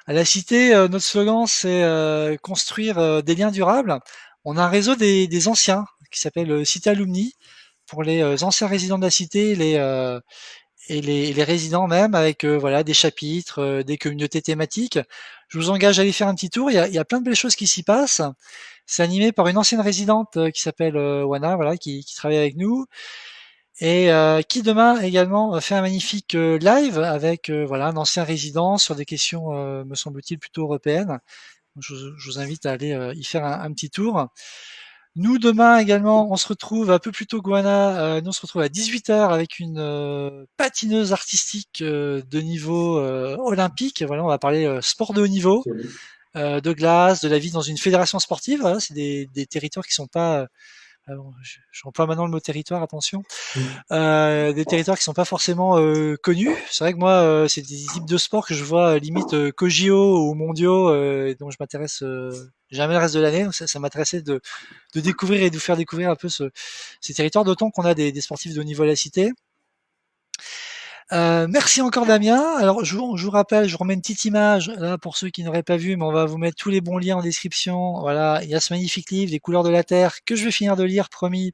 À la Cité, notre slogan, c'est construire des liens durables. On a un réseau des anciens qui s'appelle Cité Alumni pour les anciens résidents de la Cité, les résidents même, avec voilà des chapitres, des communautés thématiques. Je vous engage à aller faire un petit tour. Il y a plein de belles choses qui s'y passent. C'est animé par une ancienne résidente qui s'appelle Wana, voilà, qui travaille avec nous et qui demain également fait un magnifique live avec voilà un ancien résident sur des questions, me semble-t-il, plutôt européennes. Je vous invite à aller y faire un petit tour. Nous, demain également, on se retrouve un peu plus tôt, Goana. Nous, on se retrouve à 18h avec une patineuse artistique de niveau olympique. Voilà, on va parler sport de haut niveau, Joli. de glace, de la vie dans une fédération sportive. Voilà, c'est des territoires qui sont pas alors, j'emploie maintenant le mot territoire, attention. Des territoires qui sont pas forcément connus. C'est vrai que moi, c'est des types de sports que je vois limite COJO ou mondiaux, et dont je m'intéresse jamais le reste de l'année. Donc ça m'intéressait de découvrir et de vous faire découvrir un peu ces territoires, d'autant qu'on a des sportifs de haut niveau à la Cité. Merci encore Damien. Alors je vous rappelle, je vous remets une petite image là pour ceux qui n'auraient pas vu, mais on va vous mettre tous les bons liens en description. Voilà, il y a ce magnifique livre, Les couleurs de la Terre, que je vais finir de lire, promis.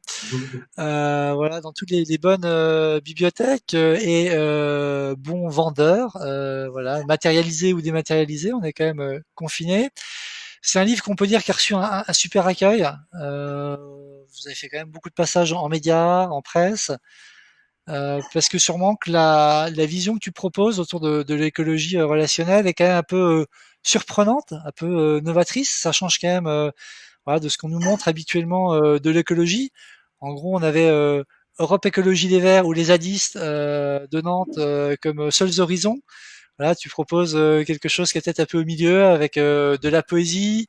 Voilà, dans toutes les bonnes bibliothèques et bons vendeurs. Voilà, matérialisés ou dématérialisés, on est quand même confinés. C'est un livre qu'on peut dire qui a reçu un super accueil. Vous avez fait quand même beaucoup de passages en médias, en presse. Parce que sûrement que la vision que tu proposes autour de l'écologie relationnelle est quand même un peu surprenante, un peu novatrice. Ça change quand même voilà, de ce qu'on nous montre habituellement de l'écologie. En gros, on avait Europe Écologie Les Verts ou les zadistes de Nantes comme seuls horizons. Voilà, tu proposes quelque chose qui est peut-être un peu au milieu avec de la poésie,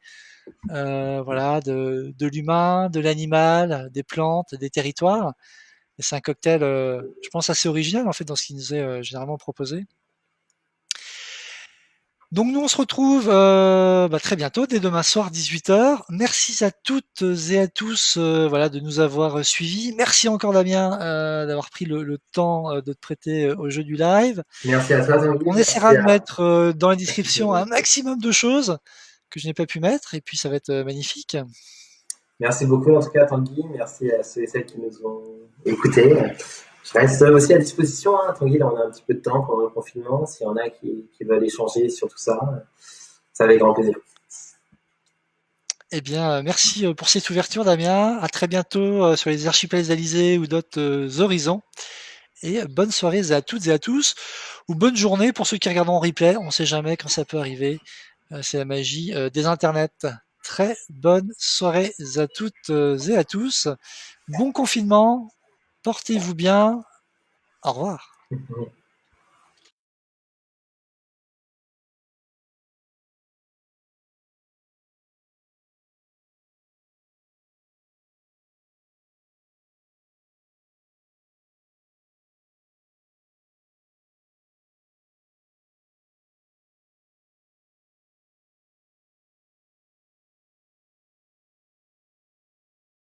voilà, de l'humain, de l'animal, des plantes, des territoires. Et c'est un cocktail, je pense, assez original en fait dans ce qui nous est généralement proposé. Donc nous on se retrouve très bientôt, dès demain soir 18h. Merci à toutes et à tous voilà, de nous avoir suivis. Merci encore Damien d'avoir pris le temps de te prêter au jeu du live. Merci à toi, Tanguy. On essaiera Merci de à. mettre dans la Merci description beaucoup. un maximum de choses que je n'ai pas pu mettre et puis ça va être magnifique. Merci beaucoup en tout cas, Tanguy. Merci à ceux et celles qui nous ont écoutés. Je reste aussi à disposition, hein, Tanguy. Là, on a un petit peu de temps pendant le confinement. S'il y en a qui veulent échanger sur tout ça, ça avec grand plaisir. Eh bien, merci pour cette ouverture, Damien. À très bientôt sur les archipels alizés ou d'autres horizons. Et bonne soirée à toutes et à tous, ou bonne journée pour ceux qui regardent en replay. On ne sait jamais quand ça peut arriver. C'est la magie des internets. Très bonne soirée à toutes et à tous. Bon confinement. Portez-vous bien. Au revoir.